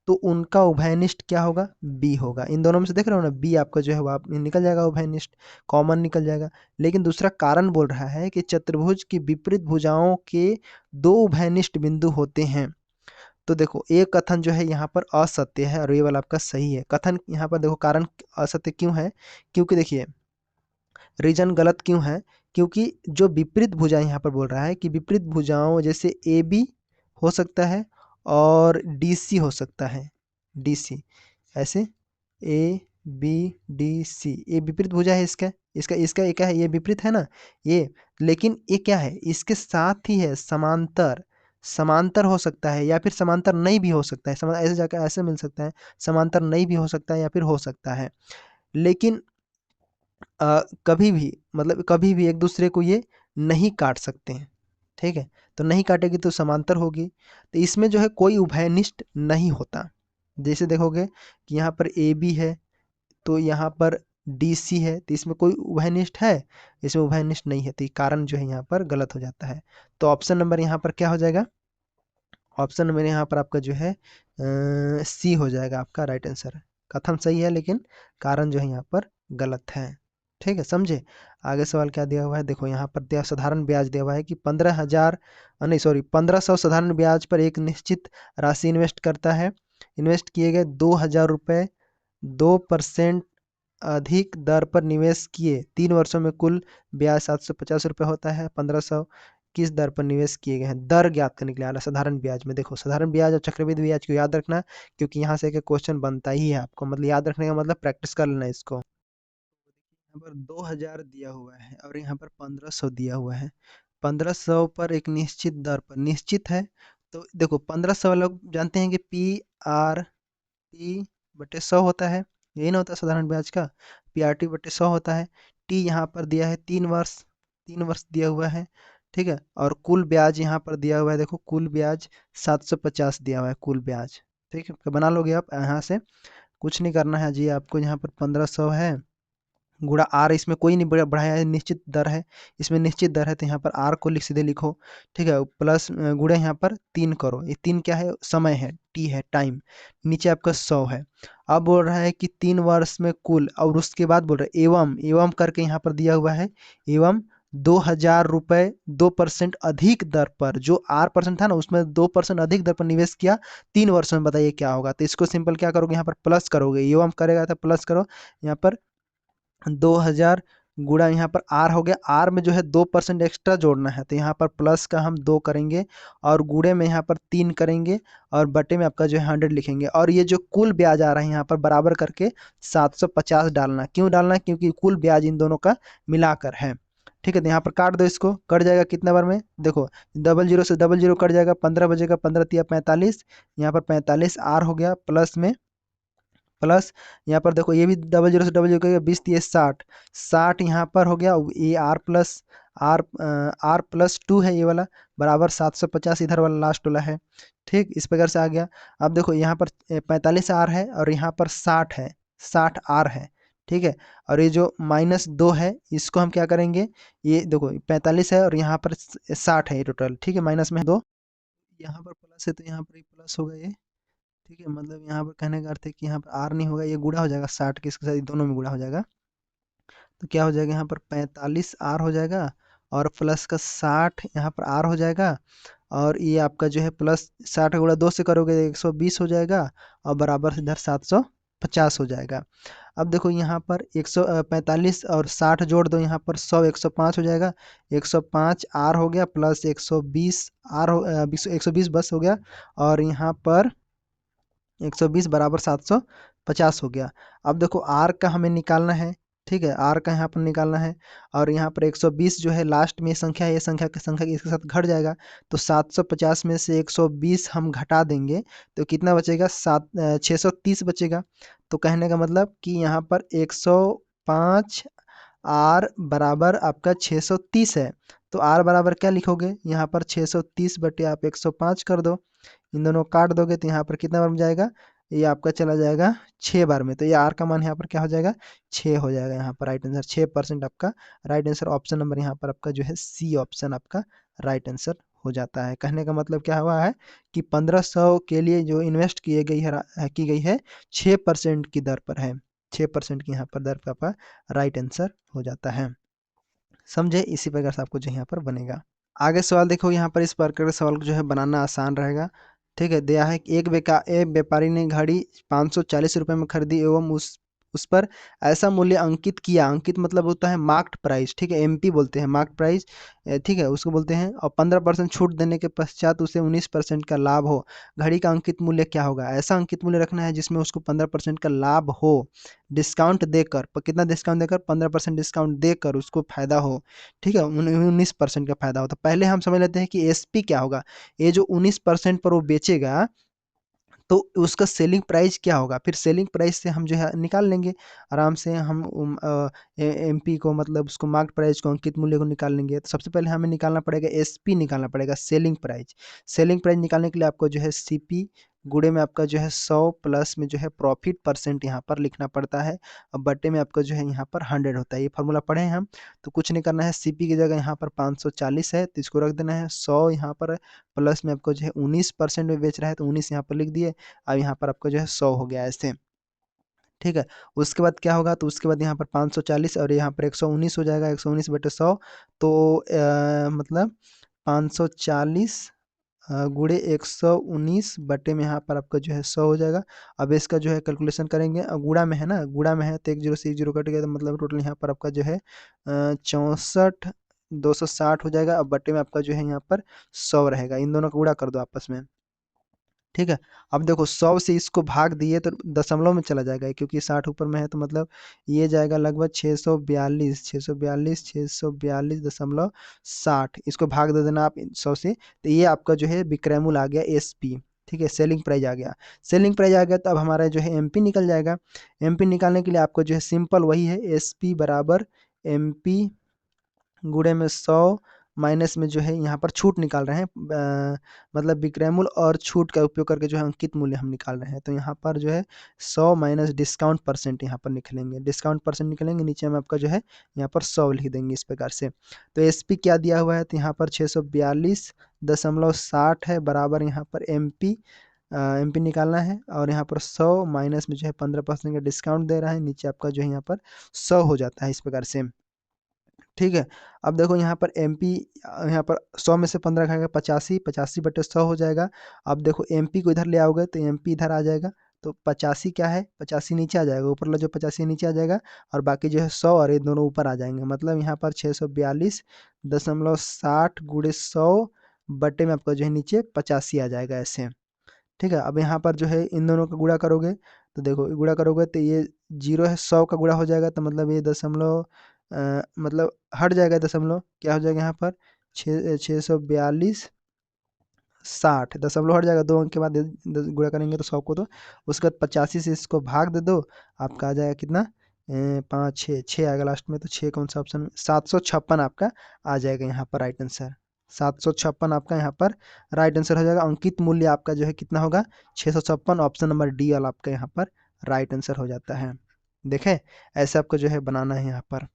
तो उनका उभयनिष्ठ क्या होगा, B होगा। इन दोनों में से देख रहे हो ना, B आपका जो है वो आप निकल जाएगा, उभयनिष्ठ कॉमन निकल जाएगा। लेकिन दूसरा कारण बोल रहा है कि चतुर्भुज की विपरीत भुजाओं के दो उभयनिष्ठ बिंदु होते हैं। तो देखो एक कथन जो है यहाँ पर असत्य है और ये वाला आपका सही है। कथन यहाँ पर देखो कारण असत्य क्यों है, क्योंकि देखिए रीजन गलत क्यों है, क्योंकि जो विपरीत भुजा यहाँ पर बोल रहा है कि विपरीत भुजाओं जैसे AB हो सकता है और DC हो सकता है, DC ऐसे ABDC, ये विपरीत भुजा है इसका, इसका ये क्या है, ये विपरीत है ना ये, लेकिन ये क्या है, इसके साथ ही है समांतर, समांतर हो सकता है या फिर समांतर नहीं भी हो सकता है, ऐसे जाकर ऐसे मिल सकता है, समांतर नहीं भी हो सकता है या फिर हो सकता है। लेकिन कभी भी मतलब कभी भी एक दूसरे को ये नहीं काट सकते हैं, ठीक है। तो नहीं काटेगी तो समांतर होगी, तो इसमें जो है कोई उभयनिष्ठ नहीं होता। जैसे देखोगे कि यहाँ पर AB है तो यहाँ पर DC है, तो इसमें कोई उभयनिष्ठ है, इसमें उभयनिष्ठ नहीं है, तो ये कारण जो है यहाँ पर गलत हो जाता है। तो ऑप्शन नंबर यहाँ पर क्या हो जाएगा, ऑप्शन नंबर यहाँ पर आपका जो है C हो जाएगा आपका राइट आंसर। कथन सही है लेकिन कारण जो है यहाँ पर गलत है, ठीक है, समझे। आगे सवाल क्या दिया हुआ है, देखो यहाँ पर दिया साधारण ब्याज दिया हुआ है कि 15,000 नहीं सॉरी 1500 साधारण ब्याज पर एक निश्चित राशि इन्वेस्ट करता है, इन्वेस्ट किए गए 2,000 रुपये 2% अधिक दर पर निवेश किए 3 वर्षों में कुल ब्याज 750 रुपये होता है। 1500 किस दर पर निवेश किए गए हैं, दर ज्ञात करने के लिए आला साधारण ब्याज में। देखो साधारण ब्याज और चक्रवृद्धि ब्याज को याद रखना, क्योंकि यहाँ से एक क्वेश्चन बनता ही है आपको, मतलब याद रखने का मतलब प्रैक्टिस कर लेना इसको। यहाँ पर 2,000 दिया हुआ है और यहाँ पर 1500 दिया हुआ है, 1500 पर एक निश्चित दर पर निश्चित है, तो देखो 1500 लोग जानते हैं कि PRT/100 होता है, यही ना होता है साधारण ब्याज का, PRT/100 होता है। T यहाँ पर दिया है 3 वर्ष, 3 वर्ष दिया हुआ है, ठीक है। और कुल ब्याज यहाँ पर दिया हुआ है, देखो कुल ब्याज 750 दिया हुआ है कुल ब्याज, ठीक है। तो बना लोगे आप यहाँ से, कुछ नहीं करना है जी आपको, यहाँ पर 1500 है गुणा R, इसमें कोई नहीं बढ़ाया है, निश्चित दर है, इसमें निश्चित दर है तो यहाँ पर R को सीधे लिखो, ठीक है। प्लस गुणा यहाँ पर 3 करो, ये 3 क्या है, समय है, T है टाइम, नीचे आपका 100 है। अब बोल रहा है कि 3 वर्ष में कुल, और उसके बाद बोल रहा है एवं, एवं करके यहाँ पर दिया हुआ है, एवं 2,000 रुपये 2% अधिक दर पर, जो R% था ना उसमें 2% अधिक दर पर निवेश किया 3 वर्ष में, बताइए क्या होगा। तो इसको सिंपल क्या करोगे, यहाँ पर प्लस करोगे, एवं करेगा तो प्लस करो, यहाँ पर 2,000 गुणा यहाँ पर R हो गया, R में जो है 2% एक्स्ट्रा जोड़ना है, तो यहाँ पर प्लस का हम 2 करेंगे और गुणे में यहाँ पर 3 करेंगे और बटे में आपका जो है 100 लिखेंगे, और ये जो कुल ब्याज आ रहा है यहाँ पर बराबर करके 750 डालना, क्यों डालना, क्योंकि कुल ब्याज इन दोनों का मिलाकर है, ठीक है। तो यहाँ पर काट दो, इसको कट जाएगा कितना बार में, देखो 00 से 00 कट जाएगा, 15 बजेगा, 15 तिया 45, यहाँ पर 45 R हो गया, प्लस में प्लस यहाँ पर देखो ये भी 00 से 00 करेगा, 20 तिये 60, 60 यहाँ पर हो गया, ये R+2 है ये वाला, बराबर 750 इधर वाला लास्ट वाला है, ठीक, इस प्रकार से आ गया। अब देखो यहाँ पर 45 R है और यहाँ पर 60 है, 60 R है, ठीक है। और ये जो -2 है इसको हम क्या करेंगे, ये देखो 45 है और यहाँ पर 60 है ये टोटल, ठीक है, माइनस में 2, यहाँ पर प्लस है तो यहाँ पर प्लस होगा ये, ठीक है। मतलब यहाँ पर कहने का अर्थ है कि यहाँ पर R नहीं होगा, ये गुणा हो जाएगा 60 के, इसके साथ दोनों में गुणा हो जाएगा, तो क्या हो जाएगा यहाँ पर 45 R हो जाएगा और प्लस का 60 यहाँ पर R हो जाएगा, और ये आपका जो है प्लस 60 गुणा 2 से करोगे 120 हो जाएगा और बराबर से इधर 750 हो जाएगा। अब देखो यहाँ पर 145 और 60 जोड़ दो, यहाँ पर 100 105 हो जाएगा, 105 R हो गया प्लस 120 R 120 बस हो गया, और यहाँ पर 120 बराबर 750 हो गया। अब देखो R का हमें निकालना है, ठीक है, R का यहाँ पर निकालना है, और यहाँ पर 120 जो है लास्ट में संख्या है, ये संख्या की संख्या इसके साथ घट जाएगा, तो 750 में से 120 हम घटा देंगे तो कितना बचेगा, 630 बचेगा। तो कहने का मतलब कि यहाँ पर 105 आर बराबर आपका 630 है, तो आर बराबर क्या लिखोगे यहाँ पर 630 बटे आप 105 कर दो, इन दोनों को काट दोगे तो यहाँ पर कितना बार में जाएगा, ये आपका चला जाएगा 6 बार में, तो ये आर का मान यहाँ पर क्या हो जाएगा 6 हो जाएगा, यहाँ पर राइट आंसर 6% आपका राइट आंसर। ऑप्शन नंबर यहाँ पर आपका जो है सी ऑप्शन आपका राइट आंसर हो जाता है। कहने का मतलब क्या हुआ है कि 1500 के लिए जो इन्वेस्ट की गई है 6% की दर पर है, 6% की यहाँ पर दर पर आपका राइट आंसर हो जाता है। समझे, इसी प्रकार से आपको जो यहाँ पर बनेगा। आगे सवाल देखो, यहाँ पर इस प्रकार के सवाल को जो है बनाना आसान रहेगा। ठीक है, दिया है कि एक व्यापारी ने घड़ी 540 रुपये में खरीदी एवं उस पर ऐसा मूल्य अंकित किया, अंकित मतलब होता है मार्क्ड प्राइस, ठीक है, एमपी बोलते हैं मार्क्ड प्राइस, ठीक है उसको बोलते हैं, और 15% छूट देने के पश्चात उसे 19% का लाभ हो। घड़ी का अंकित मूल्य क्या होगा, ऐसा अंकित मूल्य रखना है जिसमें उसको 15% का लाभ हो, डिस्काउंट देकर, कितना डिस्काउंट देकर, 15% डिस्काउंट देकर उसको फायदा हो, ठीक है 19% का फायदा हो। तो पहले हम समझ लेते हैं कि एसपी क्या होगा, ये जो 19% पर वो बेचेगा तो उसका सेलिंग प्राइस क्या होगा, फिर सेलिंग प्राइस से हम जो है निकाल लेंगे आराम से, हम एमपी को मतलब उसको मार्केट प्राइस को अंकित मूल्य को निकाल लेंगे। तो सबसे पहले हमें निकालना पड़ेगा एसपी, निकालना पड़ेगा सेलिंग प्राइस। सेलिंग प्राइस निकालने के लिए आपको जो है सीपी गुणे में आपका जो है 100 प्लस में जो है प्रॉफिट परसेंट यहाँ पर लिखना पड़ता है, और बटे में आपका जो है यहाँ पर 100 होता है। ये फार्मूला पढ़े हैं हम, तो कुछ नहीं करना है, सीपी की जगह यहाँ पर 540 है तो इसको रख देना है, 100 यहाँ पर प्लस में आपको जो है 19% में बेच रहा है तो 19 यहाँ पर लिख दिए, अब यहाँ पर आपका जो है 100 हो गया ऐसे। ठीक है, उसके बाद क्या होगा, तो उसके बाद यहाँ पर 540 और यहाँ पर 119 हो जाएगा, 119 बटे 100, तो मतलब 540 गुणे 119 बटे में यहाँ पर आपका जो है 100 हो जाएगा। अब इसका जो है कैलकुलेशन करेंगे, गुणा में है ना, गुणा में है तो 1 0 से 1 0 कट गया, तो मतलब टोटल यहाँ पर आपका जो है 64 260 हो जाएगा। अब बटे में आपका जो है यहाँ पर 100 रहेगा, इन दोनों का गुणा कर दो आपस में। ठीक है, अब देखो 100 से इसको भाग दिए तो दशमलव में चला जाएगा, क्योंकि 60 ऊपर में है, तो मतलब ये जाएगा लगभग 642 इसको भाग दे देना आप 100 से, तो ये आपका जो है विक्रय मूल्य आ गया एसपी। ठीक है, सेलिंग प्राइस आ गया, सेलिंग प्राइस आ गया तो अब हमारा जो है एमपी निकल जाएगा। एमपी निकालने के लिए आपको जो है सिंपल वही है, एसपी बराबर एमपी गुणे में 100 माइनस में जो है यहाँ पर छूट निकाल रहे हैं, मतलब विक्रय मूल्य और छूट का उपयोग करके जो है अंकित मूल्य हम निकाल रहे हैं, तो यहाँ पर जो है 100 माइनस डिस्काउंट परसेंट यहाँ पर निकलेंगे, डिस्काउंट परसेंट निकलेंगे, नीचे में आपका जो है यहाँ पर 100 लिख देंगे इस प्रकार से। तो एसपी क्या दिया हुआ है, तो यहाँ पर 642.60 है बराबर यहाँ पर एमपी, एमपी निकालना है, और यहाँ पर 100 माइनस में जो है 15% का डिस्काउंट दे रहा है, नीचे आपका जो है यहाँ पर 100 हो जाता है इस प्रकार से। ठीक है, अब देखो यहाँ पर एमपी, यहाँ पर 100 में से 15 खाएगा 85, 85 बटे 100 हो जाएगा। अब देखो एमपी को इधर ले आओगे तो एमपी इधर आ जाएगा, तो 85 क्या है, 85 नीचे आ जाएगा, ऊपर वाला जो 85 नीचे आ जाएगा, और बाकी जो है 100 और ये दोनों ऊपर आ जाएंगे, मतलब यहाँ पर 642.60 गुणे 100 बटे में आपका जो है नीचे 85 आ जाएगा ऐसे। ठीक है, अब यहाँ पर जो है इन दोनों का गुणा करोगे, तो देखो गुणा करोगे तो ये 0 है, 100 का गुणा हो जाएगा, तो मतलब ये दशमलव मतलब हट जाएगा, दशमलव क्या हो जाएगा यहाँ पर 642.60 दशमलव हट जाएगा, 2 अंक के बाद गुणा करेंगे तो 100 को, तो उसके बाद 85 से इसको भाग दे दो, आपका आ जाएगा कितना 5 6 6 आएगा लास्ट में, तो 6 कौन सा ऑप्शन में 756 आपका आ जाएगा यहाँ पर राइट आंसर, 756 आपका यहाँ पर राइट आंसर हो जाएगा। अंकित मूल्य आपका जो है कितना होगा 656, ऑप्शन नंबर डी वाला आपका यहाँ पर राइट आंसर हो जाता है। देखें, ऐसे आपको जो है बनाना है यहाँ पर।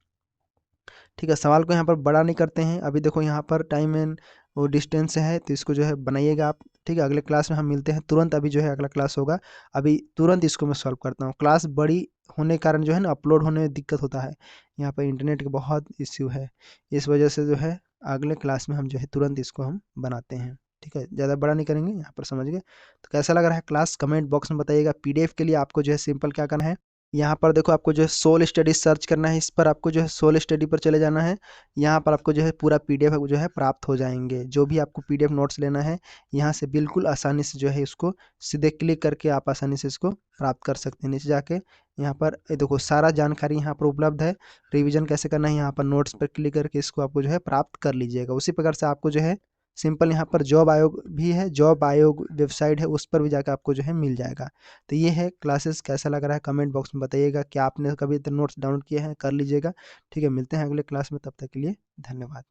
ठीक है, सवाल को यहाँ पर बड़ा नहीं करते हैं, अभी देखो यहाँ पर टाइम एंड वो डिस्टेंस है, तो इसको जो है बनाइएगा आप। ठीक है, अगले क्लास में हम मिलते हैं तुरंत, अभी जो है अगला क्लास होगा, अभी तुरंत इसको मैं सॉल्व करता हूँ। क्लास बड़ी होने के कारण जो है ना अपलोड होने में दिक्कत होता है, यहाँ पर इंटरनेट का बहुत इश्यू है, इस वजह से जो है अगले क्लास में हम जो है तुरंत इसको हम बनाते हैं। ठीक है, ज़्यादा बड़ा नहीं करेंगे, यहाँ पर समझ गए। तो कैसा लग रहा है क्लास, कमेंट बॉक्स में बताइएगा। पीडीएफ के लिए आपको जो है सिंपल क्या करना है, यहाँ पर देखो आपको जो है सोल स्टडी सर्च करना है, इस पर आपको जो है सोल स्टडी पर चले जाना है, यहाँ पर आपको जो है पूरा पीडीएफ जो है प्राप्त हो जाएंगे। जो भी आपको पीडीएफ नोट्स लेना है यहाँ से बिल्कुल आसानी से जो है इसको सीधे क्लिक करके आप आसानी से इसको प्राप्त कर सकते हैं। नीचे जाके यहाँ पर ये देखो सारा जानकारी यहाँ पर उपलब्ध है, रिविजन कैसे करना है यहाँ पर नोट्स पर क्लिक करके इसको आपको जो है प्राप्त कर लीजिएगा। उसी प्रकार से आपको जो है सिंपल यहाँ पर जॉब आयोग भी है, जॉब आयोग वेबसाइट है, उस पर भी जाकर आपको जो है मिल जाएगा। तो ये है क्लासेस, कैसा लग रहा है कमेंट बॉक्स में बताइएगा। क्या आपने कभी नोट्स डाउनलोड किए हैं, कर लीजिएगा। ठीक है, मिलते हैं अगले क्लास में, तब तक के लिए धन्यवाद।